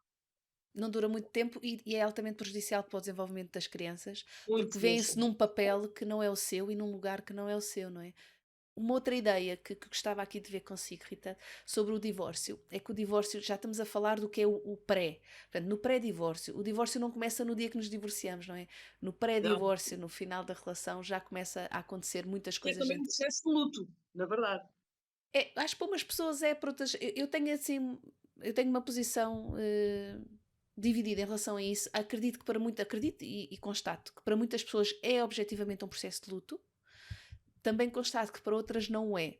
não dura muito tempo e é altamente prejudicial para o desenvolvimento das crianças, porque
Muito
vêem-se
mesmo.
num papel que não é o seu e num lugar que não é o seu, não é? Uma outra ideia que gostava aqui de ver consigo, Rita, sobre o divórcio, é que o divórcio, já estamos a falar do que é o pré. Portanto, no pré-divórcio, o divórcio não começa no dia que nos divorciamos, não é? No
Não.
pré-divórcio, no final da relação, já começa a acontecer muitas
É
coisas.
também um processo de luto, na verdade.
Acho que para umas pessoas é, para outras eu tenho assim, eu tenho uma posição, dividida em relação a isso. Acredito que para muito acredito e constato que para muitas pessoas é objetivamente um processo de luto. Também constato que para outras não é.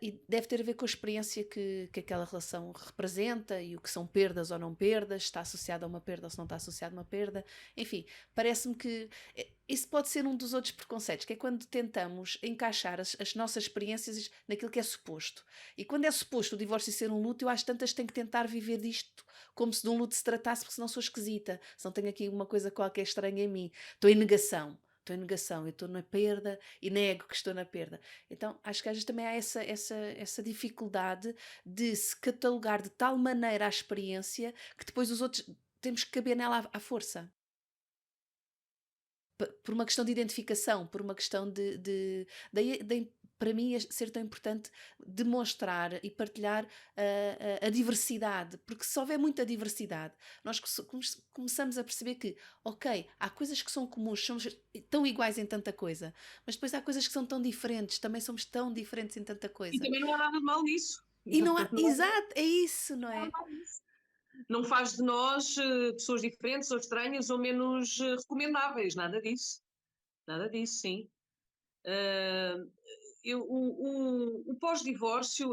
E deve ter a ver com a experiência que aquela relação representa e o que são perdas ou não perdas, está associado a uma perda ou se não está associado a uma perda. Enfim, parece-me que isso pode ser um dos outros preconceitos, que é quando tentamos encaixar as nossas experiências naquilo que é suposto. E quando é suposto o divórcio ser um luto, eu acho que tantas têm que tentar viver disto como se de um luto se tratasse, porque senão sou esquisita, senão tenho aqui uma coisa qualquer estranha em mim. Estou em negação. Estou em negação, eu estou na perda e nego que estou na perda. Então, acho que às vezes também há essa dificuldade de se catalogar de tal maneira a experiência que depois os outros temos que caber nela à força. Por uma questão de identificação, por uma questão daí para mim ser tão importante demonstrar e partilhar a diversidade, porque se houver muita diversidade, nós começamos a perceber que, ok, há coisas que são comuns, somos tão iguais em tanta coisa, mas depois há coisas que são tão diferentes, também somos tão diferentes em tanta
E
coisa.
também não há nada de mal nisso.
E não há,
Não
exato, é isso, não
há nada
é?
de mal nisso. Não faz de nós pessoas diferentes ou estranhas ou menos recomendáveis, nada disso. Nada disso, sim. Ah, o pós-divórcio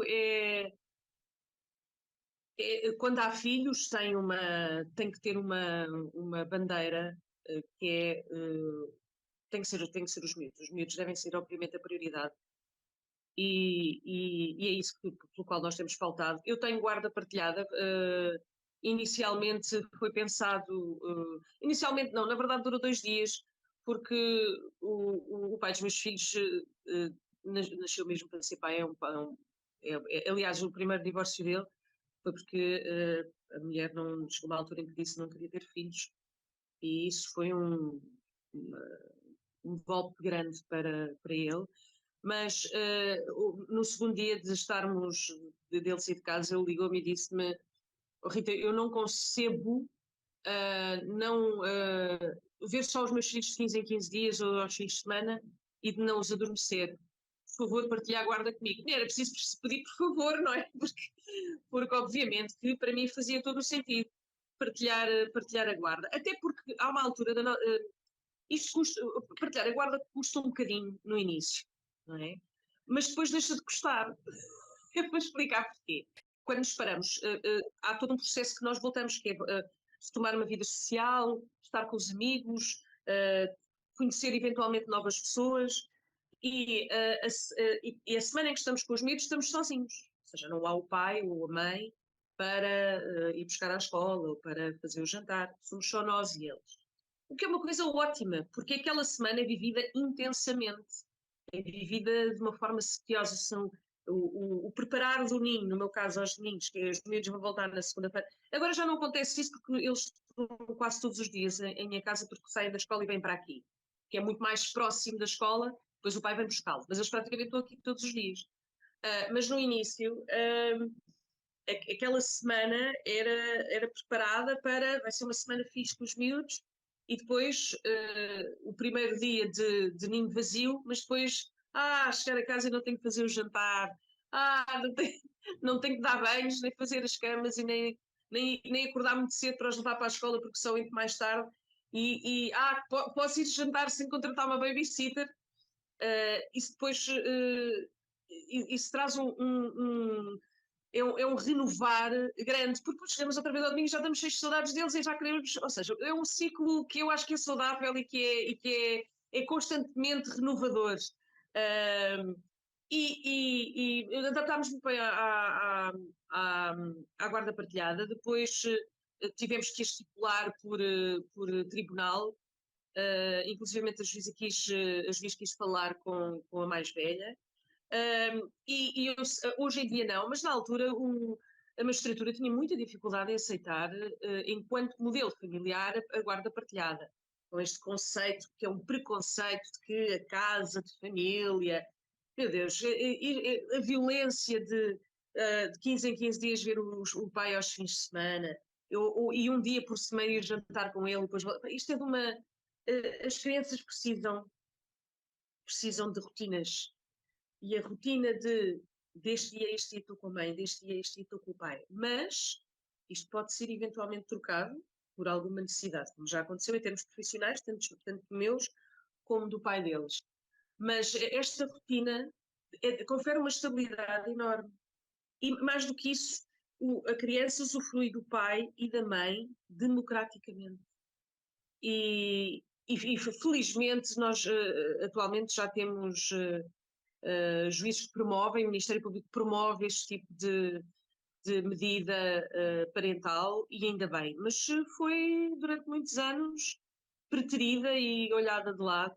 quando há filhos, tem que ter uma bandeira que tem que ser os miúdos. Os miúdos devem ser, obviamente, a prioridade. E é isso pelo qual nós temos pautado. Eu tenho guarda partilhada. Inicialmente foi pensado. Inicialmente, não, na verdade, durou 2 dias, porque o pai dos meus filhos nasceu mesmo para ser pai. Aliás, o primeiro divórcio dele foi porque a mulher não chegou a uma altura em que disse que não queria ter filhos, e isso foi um golpe grande para ele. Mas no segundo dia de estarmos, dele sair de casa, ele ligou-me e disse-me: "Oh, Rita, eu não concebo não ver só os meus filhos de 15 em 15 dias ou aos fins de semana e de não os adormecer. Por favor, partilhe a guarda comigo." E era preciso pedir por favor, não é? Porque obviamente que para mim fazia todo o sentido partilhar a guarda. Até porque há uma altura isto partilhar a guarda custa um bocadinho no início, não é? Mas depois deixa de custar. Eu vou explicar porquê. Quando nos paramos, há todo um processo que nós voltamos, que é tomar uma vida social, estar com os amigos, conhecer eventualmente novas pessoas, e a semana em que estamos com os miúdos estamos sozinhos. Ou seja, não há o pai ou a mãe para ir buscar à escola ou para fazer o jantar. Somos só nós e eles. O que é uma coisa ótima, porque aquela semana é vivida intensamente, é vivida de uma forma setiosa. São o preparar do ninho, no meu caso aos domingos, que os miúdos vão voltar na segunda-feira. Agora já não acontece isso porque eles estão quase todos os dias em minha casa, porque saem da escola e vêm para aqui, que é muito mais próximo da escola, depois o pai vem buscá-lo, mas eles praticamente estão aqui todos os dias. Mas no início, aquela semana era preparada vai ser uma semana fixe com os miúdos, e depois o primeiro dia de ninho vazio, mas depois, chegar a casa e não tenho que fazer o jantar, não tenho, não tenho que dar banhos, nem fazer as camas e nem acordar muito cedo para os levar para a escola porque são muito mais tarde, posso ir jantar sem contratar uma babysitter. Isso depois isso traz um renovar grande, porque depois chegamos outra vez ao domingo e já estamos cheios de saudades deles e já queremos, ou seja, é um ciclo que eu acho que é saudável e que é constantemente renovador. Um, e adaptámos muito bem à guarda partilhada. Depois tivemos que estipular por tribunal, inclusive a juiz quis falar com a mais velha. Hoje em dia não, mas na altura a magistratura tinha muita dificuldade em aceitar, enquanto modelo familiar, a guarda partilhada, com este conceito que é um preconceito de que a casa de família, meu Deus, a violência de 15 em 15 dias ver o pai aos fins de semana, e um dia por semana ir jantar com ele, depois, isto é de uma... As crianças precisam de rotinas, e a rotina de deste dia a este dia estou com a mãe, deste dia a este dia estou com o pai. Mas isto pode ser eventualmente trocado por alguma necessidade, como já aconteceu em termos profissionais, tanto meus como do pai deles. Mas esta rotina confere uma estabilidade enorme. E mais do que isso, a criança usufrui do pai e da mãe democraticamente. E felizmente nós atualmente já temos juízes que promovem, o Ministério Público promove este tipo de medida parental e ainda bem, mas foi durante muitos anos preterida e olhada de lado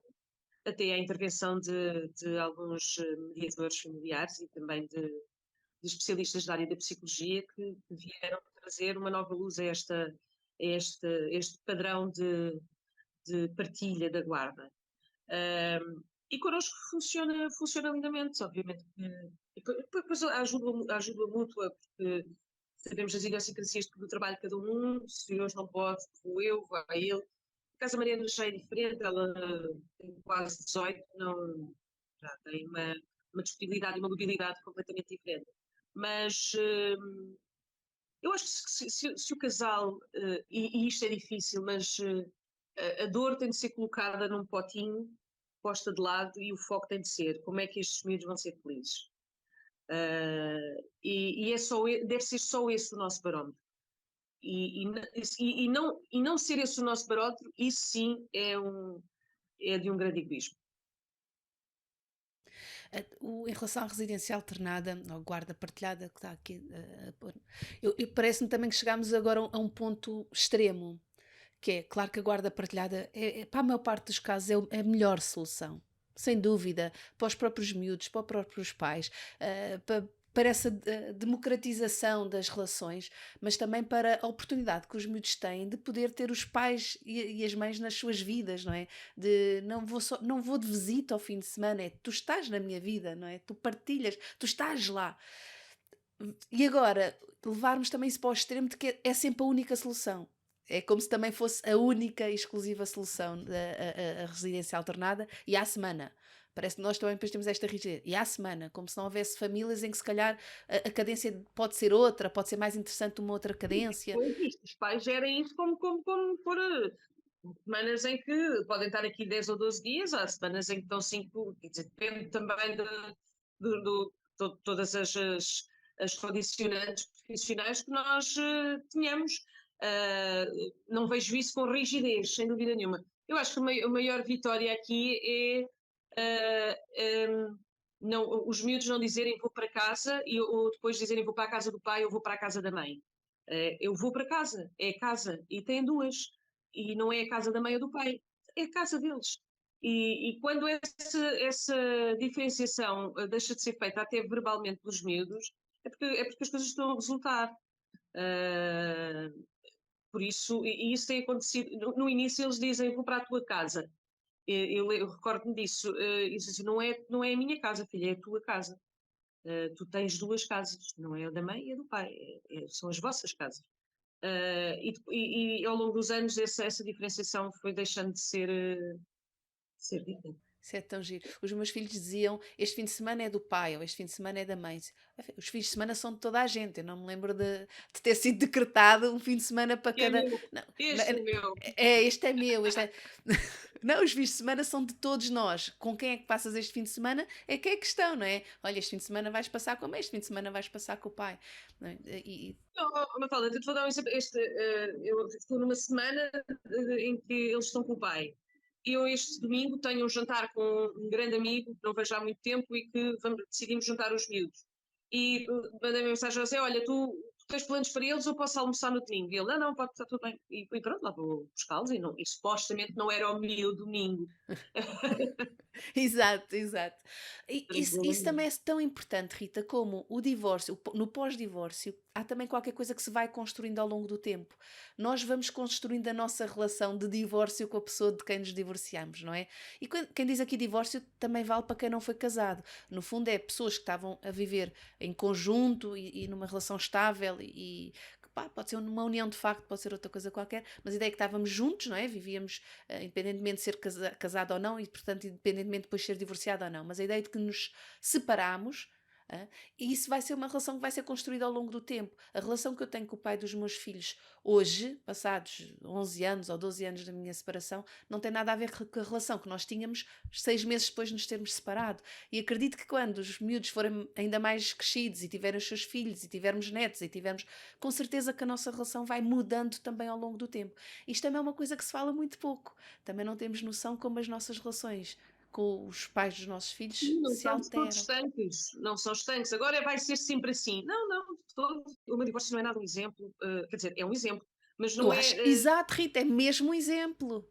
até à intervenção de alguns mediadores familiares e também de especialistas da área da psicologia que vieram trazer uma nova luz a este padrão de partilha da guarda. E connosco funciona lindamente, obviamente. E depois a ajuda mútua, porque sabemos as idiosincrasias do trabalho de cada um, se hoje não pode, vou eu, vai ele. A casa Mariana já é diferente, ela tem quase 18, não, já tem uma disponibilidade e uma mobilidade completamente diferente. Mas eu acho que se o casal, e isto é difícil, mas a dor tem de ser colocada num potinho, posta de lado, e o foco tem de ser como é que estes miúdos vão ser felizes. Deve ser só esse o nosso barómetro. E não ser esse o nosso barómetro, isso sim é de um grande egoísmo.
Em relação à residência alternada, ou guarda partilhada, que está aqui a pôr, parece-me também que chegámos agora a um ponto extremo, que é, claro que a guarda partilhada, para a maior parte dos casos, é a melhor solução. Sem dúvida, para os próprios miúdos, para os próprios pais, para essa democratização das relações, mas também para a oportunidade que os miúdos têm de poder ter os pais e as mães nas suas vidas, não é? De não vou de visita ao fim de semana, é tu estás na minha vida, não é? Tu partilhas, tu estás lá. E agora, levarmos também isso para o extremo de que é sempre a única solução. É como se também fosse a única e exclusiva solução a residência alternada e à semana. Parece que nós também depois temos esta rigidez. E à semana, como se não houvesse famílias em que se calhar a cadência pode ser outra, pode ser mais interessante uma outra cadência.
Pois isto, os pais gerem isso como por semanas em que podem estar aqui 10 ou 12 dias, há semanas em que estão 5, quer dizer, depende também de todas as condicionantes profissionais que nós tenhamos. Não vejo isso com rigidez, sem dúvida nenhuma. Eu acho que a maior vitória aqui é não, os miúdos não dizerem vou para casa ou depois dizerem vou para a casa do pai ou vou para a casa da mãe. Eu vou para casa, é a casa, e têm duas, e não é a casa da mãe ou do pai, é a casa deles. E quando essa diferenciação deixa de ser feita até verbalmente pelos miúdos, é porque as coisas estão a resultar. Por isso, e isso tem acontecido, no início eles dizem vou para a tua casa. Eu recordo-me disso, isso assim, não é a minha casa, filha, é a tua casa. Tu tens duas casas, não é a da mãe e a do pai, são as vossas casas. E ao longo dos anos essa diferenciação foi deixando de ser dita.
Isso é tão giro. Os meus filhos diziam: este fim de semana é do pai, ou este fim de semana é da mãe. Os fins de semana são de toda a gente. Eu não me lembro de ter sido decretado um fim de semana para
É
cada.
meu,
Não,
este é meu.
este é meu. Não, os fins de semana são de todos nós. Com quem é que passas este fim de semana é que é a questão, não é? Olha, este fim de semana vais passar com a mãe, este fim de semana vais passar com o pai. Não é?
Não, Mafalda, eu te vou dar um exemplo. Eu estou numa semana em que eles estão com o pai. Eu este domingo tenho um jantar com um grande amigo que não vejo há muito tempo e que decidimos juntar os miúdos. E mandei uma mensagem a dizer, olha, tu tens planos para eles ou posso almoçar no domingo? E ele, não, pode estar tudo bem. E pronto, lá vou buscá-los e supostamente não era o meu domingo.
Exato, exato. E isso
Tranquilamente.
também é tão importante, Rita, como o divórcio. No pós-divórcio, há também qualquer coisa que se vai construindo ao longo do tempo. Nós vamos construindo a nossa relação de divórcio com a pessoa de quem nos divorciamos, não é? E quem diz aqui divórcio também vale para quem não foi casado. No fundo, é pessoas que estavam a viver em conjunto e numa relação estável pá, pode ser uma união de facto, pode ser outra coisa qualquer, mas a ideia é que estávamos juntos, não é? Vivíamos independentemente de ser casado ou não e, portanto, independentemente de depois ser divorciado ou não. Mas a ideia de que nos separámos, hã, e isso vai ser uma relação que vai ser construída ao longo do tempo. A relação que eu tenho com o pai dos meus filhos hoje, passados 11 anos ou 12 anos da minha separação, não tem nada a ver com a relação que nós tínhamos 6 meses depois de nos termos separado. E acredito que quando os miúdos forem ainda mais crescidos e tiverem os seus filhos e tivermos netos e tivermos, com certeza que a nossa relação vai mudando também ao longo do tempo. Isto também é uma coisa que se fala muito pouco. Também não temos noção como as nossas relações com os pais dos nossos filhos
Não
se
são de todos
alteram.
estanques, não são estanques. Agora vai ser sempre assim. Não, não, de todo. O meu divórcio não é nada um exemplo, quer dizer, é um exemplo, mas
Eu
não
acho,
é,
exato, Rita, é mesmo um exemplo.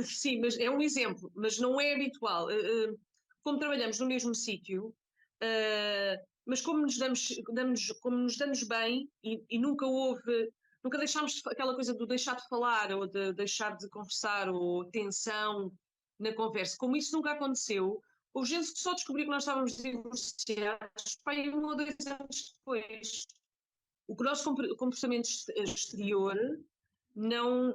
sim, mas é um exemplo, mas não é habitual. Como trabalhamos no mesmo sítio, mas como como nos damos bem e nunca houve, nunca deixámos aquela coisa do deixar de falar ou de deixar de conversar ou tensão na conversa, como isso nunca aconteceu, houve gente que só descobriu que nós estávamos divorciados, pai, 1 ou 2 anos depois. O que o nosso comportamento exterior não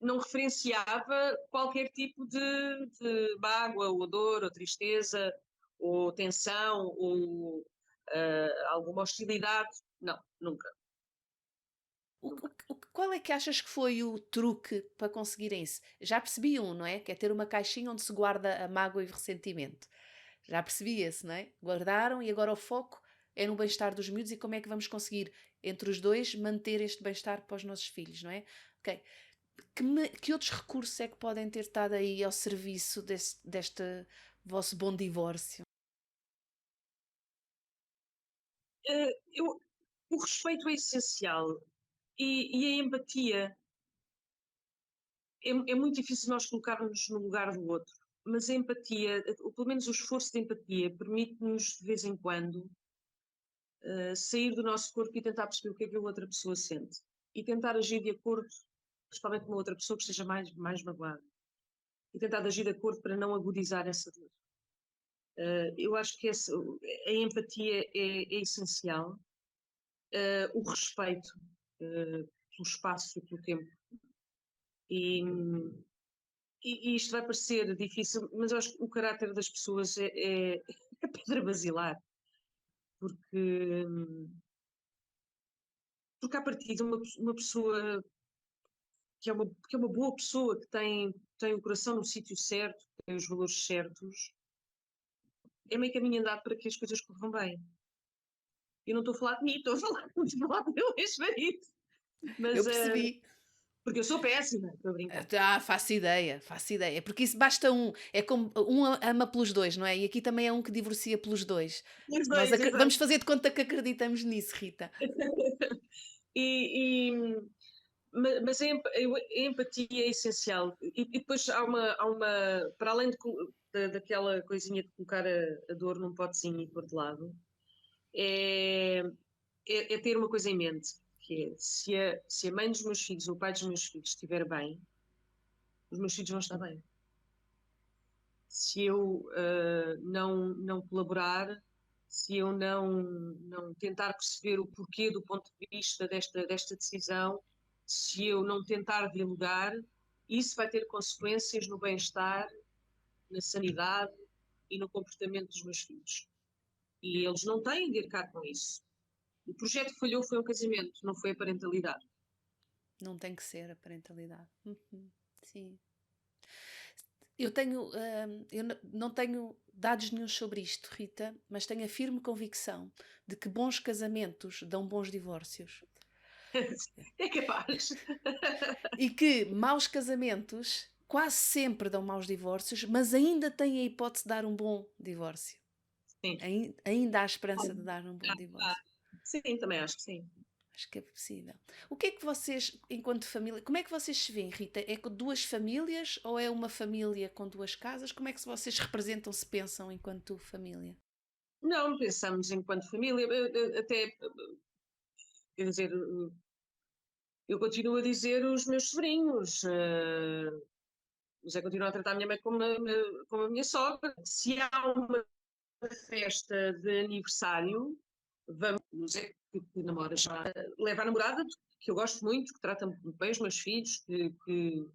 não referenciava qualquer tipo de mágoa, ou dor, ou tristeza, ou tensão, ou alguma hostilidade. Não, nunca, nunca.
Qual é que achas que foi o truque para conseguirem isso? Já percebi um, não é? Que é ter uma caixinha onde se guarda a mágoa e o ressentimento. Já percebi esse, não é? Guardaram e agora o foco é no bem-estar dos miúdos e como é que vamos conseguir, entre os dois, manter este bem-estar para os nossos filhos, não é? Ok. Que outros recursos é que podem ter estado aí ao serviço deste vosso bom divórcio?
Eu, o respeito é essencial e a empatia. É muito difícil nós colocarmos no lugar do outro, mas a empatia, ou pelo menos o esforço de empatia, permite-nos, de vez em quando, sair do nosso corpo e tentar perceber o que a outra pessoa sente. E tentar agir de acordo, principalmente com uma outra pessoa que esteja mais magoada. E tentar agir de acordo para não agudizar essa dor. Eu acho que a empatia é essencial. O respeito pelo espaço e pelo tempo. E, e isto vai parecer difícil, mas eu acho que o caráter das pessoas é a pedra basilar. Porque, porque a partir de uma pessoa que é uma boa pessoa, que tem o coração no sítio certo, que tem os valores certos, é meio caminho andado para que as coisas corram bem. Eu não estou a falar de mim, estou a falar, estou a falar do meu ex-marido.
Eu
Mas,
percebi.
porque eu sou péssima, estou a brincar.
Faço ideia, faço ideia. Porque isso basta um. É como um ama pelos dois, não é? E aqui também é um que divorcia pelos dois.
Os
Nós
dois, exato.
vamos fazer de conta que acreditamos nisso, Rita.
E, mas a empatia é essencial. E depois para além daquela coisinha de colocar a dor num potezinho e pôr de lado, é, é ter uma coisa em mente, que é, se a mãe dos meus filhos ou o pai dos meus filhos estiver bem, os meus filhos vão estar bem. Se eu não colaborar, se eu não tentar perceber o porquê do ponto de vista desta decisão, se eu não tentar dialogar, isso vai ter consequências no bem-estar, na sanidade e no comportamento dos meus filhos. E eles não têm de arcar com isso. O projeto que falhou foi um casamento, não foi a parentalidade.
Não tem que ser a parentalidade. Uhum, sim. Eu não tenho dados nenhum sobre isto, Rita, mas tenho a firme convicção de que bons casamentos dão bons divórcios.
É capaz.
E que maus casamentos quase sempre dão maus divórcios, mas ainda têm a hipótese de dar um bom divórcio.
Sim.
Ainda há esperança de dar um bom divórcio.
Sim, também acho que sim.
Acho que é possível. O que é que vocês, enquanto família, como é que vocês se veem, Rita? É com duas famílias ou é uma família com duas casas? Como é que vocês representam, se pensam enquanto família?
Não, pensamos enquanto família, até, quer dizer, eu continuo a dizer os meus sobrinhos, o Zé continua a tratar a minha mãe como a minha sogra. Se há uma festa de aniversário, vamos, o Zé que namora já, leva a namorada, que eu gosto muito, que trata muito bem os meus filhos, que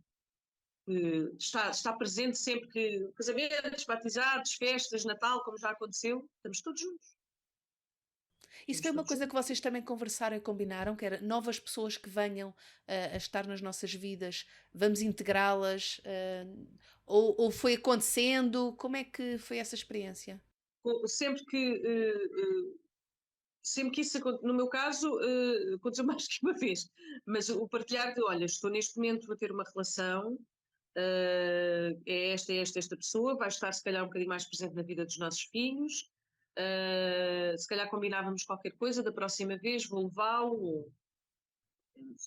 que está presente sempre que casamentos, batizados, festas, Natal, como já aconteceu, estamos todos juntos.
Isso
Estamos
foi uma
todos
coisa que
juntos.
vocês também conversaram e combinaram, que era novas pessoas que venham a estar nas nossas vidas, vamos integrá-las, ou foi acontecendo? Como é que foi essa experiência?
Sempre que sempre que isso no meu caso, aconteceu mais que uma vez, mas o partilhar de, olha, estou neste momento a ter uma relação, esta pessoa, vai estar se calhar um bocadinho mais presente na vida dos nossos filhos, se calhar combinávamos qualquer coisa, da próxima vez vou levá-lo,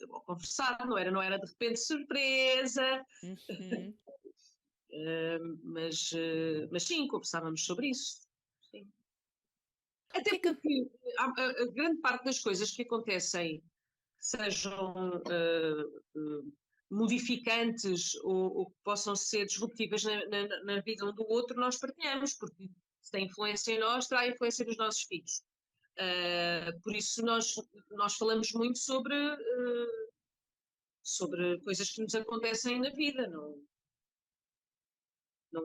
ou conversar, não era de repente surpresa,
Uhum.
mas sim, conversávamos sobre isso. Sim.
O
Até
que é que
porque a grande parte das coisas que acontecem, sejam modificantes ou que possam ser disruptivas na vida um do outro, nós partilhamos, porque se tem influência em nós, terá influência nos nossos filhos. Por isso nós falamos muito sobre coisas que nos acontecem na vida,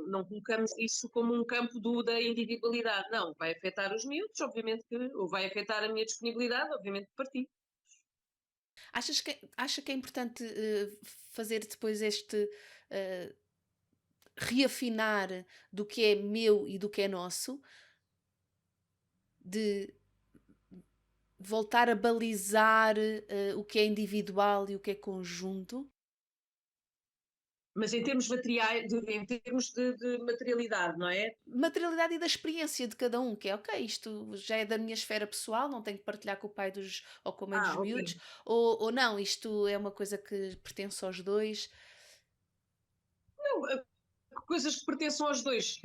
não colocamos isso como um campo da individualidade, não, vai afetar os miúdos, obviamente ou vai afetar a minha disponibilidade, obviamente que partilho.
acha que é importante fazer depois este eh, reafinar do que é meu e do que é nosso, de voltar a balizar o que é individual e o que é conjunto?
Mas em termos materiais, em termos de materialidade, não é?
Materialidade e da experiência de cada um, que é ok, isto já é da minha esfera pessoal, não tenho que partilhar com o pai dos, ou com a mãe dos
Ah, ok.
miúdos, ou não, isto é uma coisa que pertence aos dois.
Não, coisas que pertençam aos dois,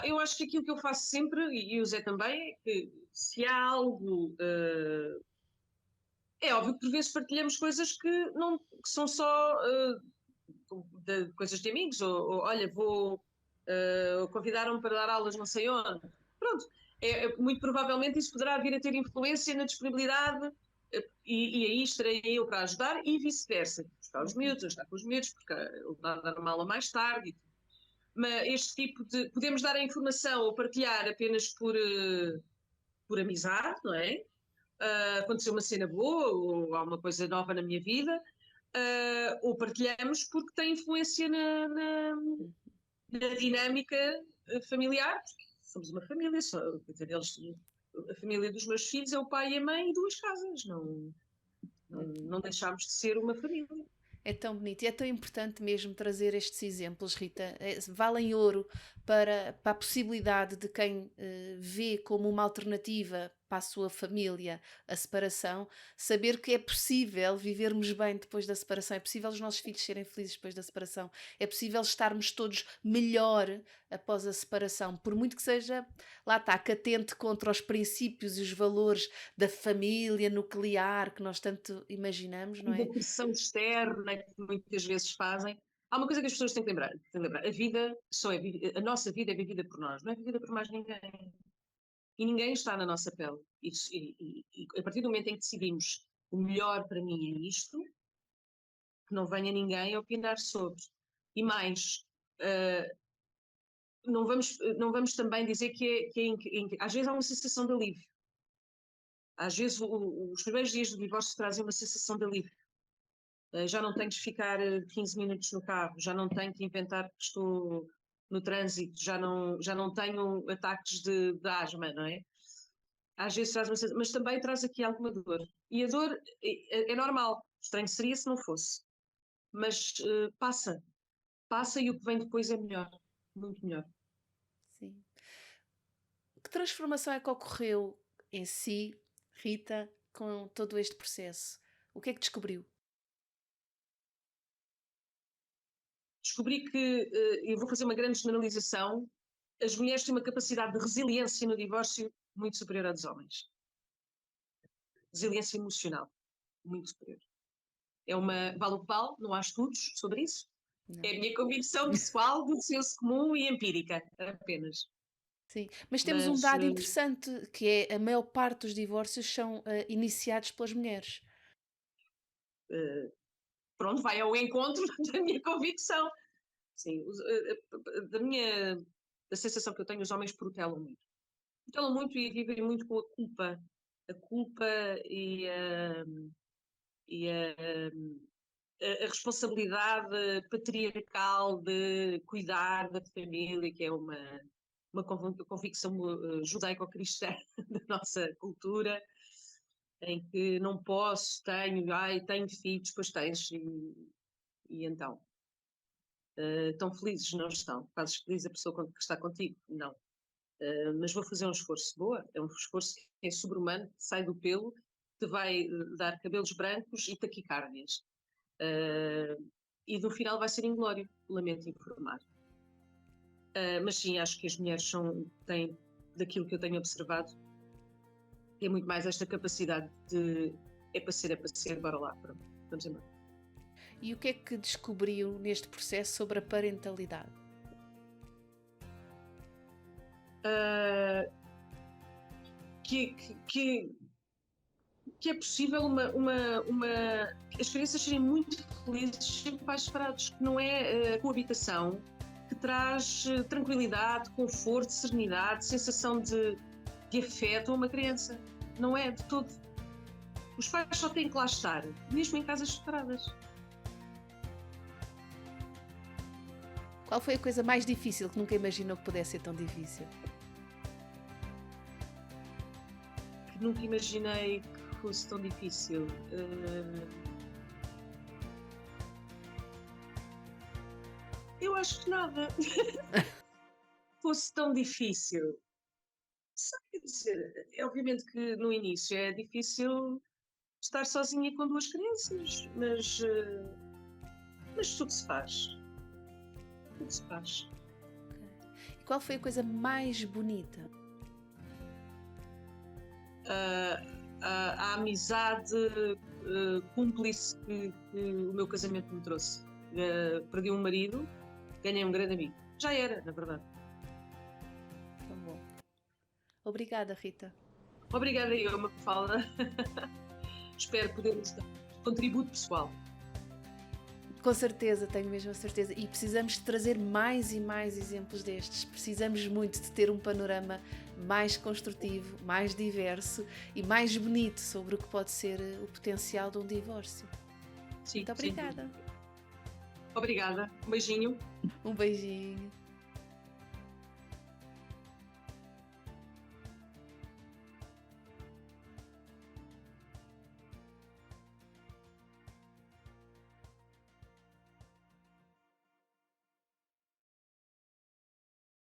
eu acho que aquilo que eu faço sempre, e o Zé também, é que se há algo. É óbvio que por vezes partilhamos coisas que são só de coisas de amigos, ou olha, convidaram-me para dar aulas não sei onde. Pronto, muito provavelmente isso poderá vir a ter influência na disponibilidade e aí estarei eu para ajudar e vice-versa. Buscar os
Uhum.
miúdos, eu estar com os miúdos, porque eu dar uma aula mais tarde. Mas este tipo de. Podemos dar a informação ou partilhar apenas por amizade, não é? Aconteceu uma cena boa ou há uma coisa nova na minha vida, ou partilhamos porque tem influência na dinâmica familiar, porque somos uma família, quer dizer, a família dos meus filhos é o pai e a mãe e duas casas, não deixámos de ser uma família.
É tão bonito e é tão importante mesmo trazer estes exemplos, Rita. Valem ouro para a possibilidade de quem vê como uma alternativa para a sua família a separação, saber que é possível vivermos bem depois da separação, é possível os nossos filhos serem felizes depois da separação, é possível estarmos todos melhor após a separação, por muito que seja, lá está, catente contra os princípios e os valores da família nuclear que nós tanto imaginamos, não
E da
é?
pressão externa que muitas vezes fazem. Há uma coisa que as pessoas têm que lembrar. A vida a nossa vida é vivida por nós, não é vivida por mais ninguém. E ninguém está na nossa pele. E a partir do momento em que decidimos o melhor para mim é isto, que não venha ninguém a opinar sobre. E mais, uh, não vamos também dizer às vezes há uma sensação de alívio. Às vezes os primeiros dias do divórcio trazem uma sensação de alívio. Já não tenho de ficar 15 minutos no carro, já não tenho que inventar que estou no trânsito, já não tenho ataques de asma, não é? Às vezes traz mas também traz aqui alguma dor. E a dor é normal, estranho seria se não fosse, mas passa e o que vem depois é melhor, muito melhor.
Sim. Que transformação é que ocorreu em si, Rita, com todo este processo? O que é que descobriu?
Descobri que, eu vou fazer uma grande generalização, as mulheres têm uma capacidade de resiliência no divórcio muito superior à dos homens. Resiliência emocional, muito superior. Vale o que vale, não há estudos sobre isso. É
Não.
a minha convicção pessoal, do senso comum e empírica, apenas.
Sim, mas temos um
Mas
dado interessante que é a maior parte dos divórcios são iniciados pelas mulheres.
pronto, vai ao encontro da minha convicção. Sim, da sensação que eu tenho, os homens protelam muito. Protelam muito e vivem muito com a culpa. A culpa e a responsabilidade patriarcal de cuidar da família, que é uma convicção judaico-cristã da nossa cultura, em que não posso, tenho filhos, pois tens, e então. Tão felizes não estão. Fazes feliz a pessoa que está contigo? Não. Mas vou fazer um esforço. Boa, é um esforço que é sobre-humano, que sai do pelo, te vai dar cabelos brancos e taquicárdias. E no final vai ser inglório, lamento informar. Mas sim, acho que as mulheres têm, daquilo que eu tenho observado, é muito mais esta capacidade de é para ser, bora lá, pronto, vamos embora.
E o que é que descobriu neste processo sobre a parentalidade?
Que é possível as crianças serem muito felizes sem pais separados, que não é a coabitação que traz tranquilidade, conforto, serenidade, sensação de afeto a uma criança. Não é de todo. Os pais só têm que lá estar, mesmo em casas separadas.
Qual foi a coisa mais difícil que nunca imaginou que pudesse ser tão difícil?
Que nunca imaginei que fosse tão difícil. Eu acho que nada fosse tão difícil. Quer dizer, obviamente que no início é difícil estar sozinha com duas crianças, mas tudo se faz. Tudo se faz.
E qual foi a coisa mais bonita?
A amizade cúmplice que o meu casamento me trouxe. Perdi um marido, ganhei um grande amigo. Já era, na verdade.
Tão bom. Obrigada, Rita.
Obrigada eu, Mafalda. Espero podermos dar um contributo pessoal.
Com certeza, tenho mesmo a certeza. E precisamos de trazer mais e mais exemplos destes. Precisamos muito de ter um panorama mais construtivo, mais diverso e mais bonito sobre o que pode ser o potencial de um divórcio.
Sim,
muito obrigada.
Obrigada. Um beijinho.
Um beijinho.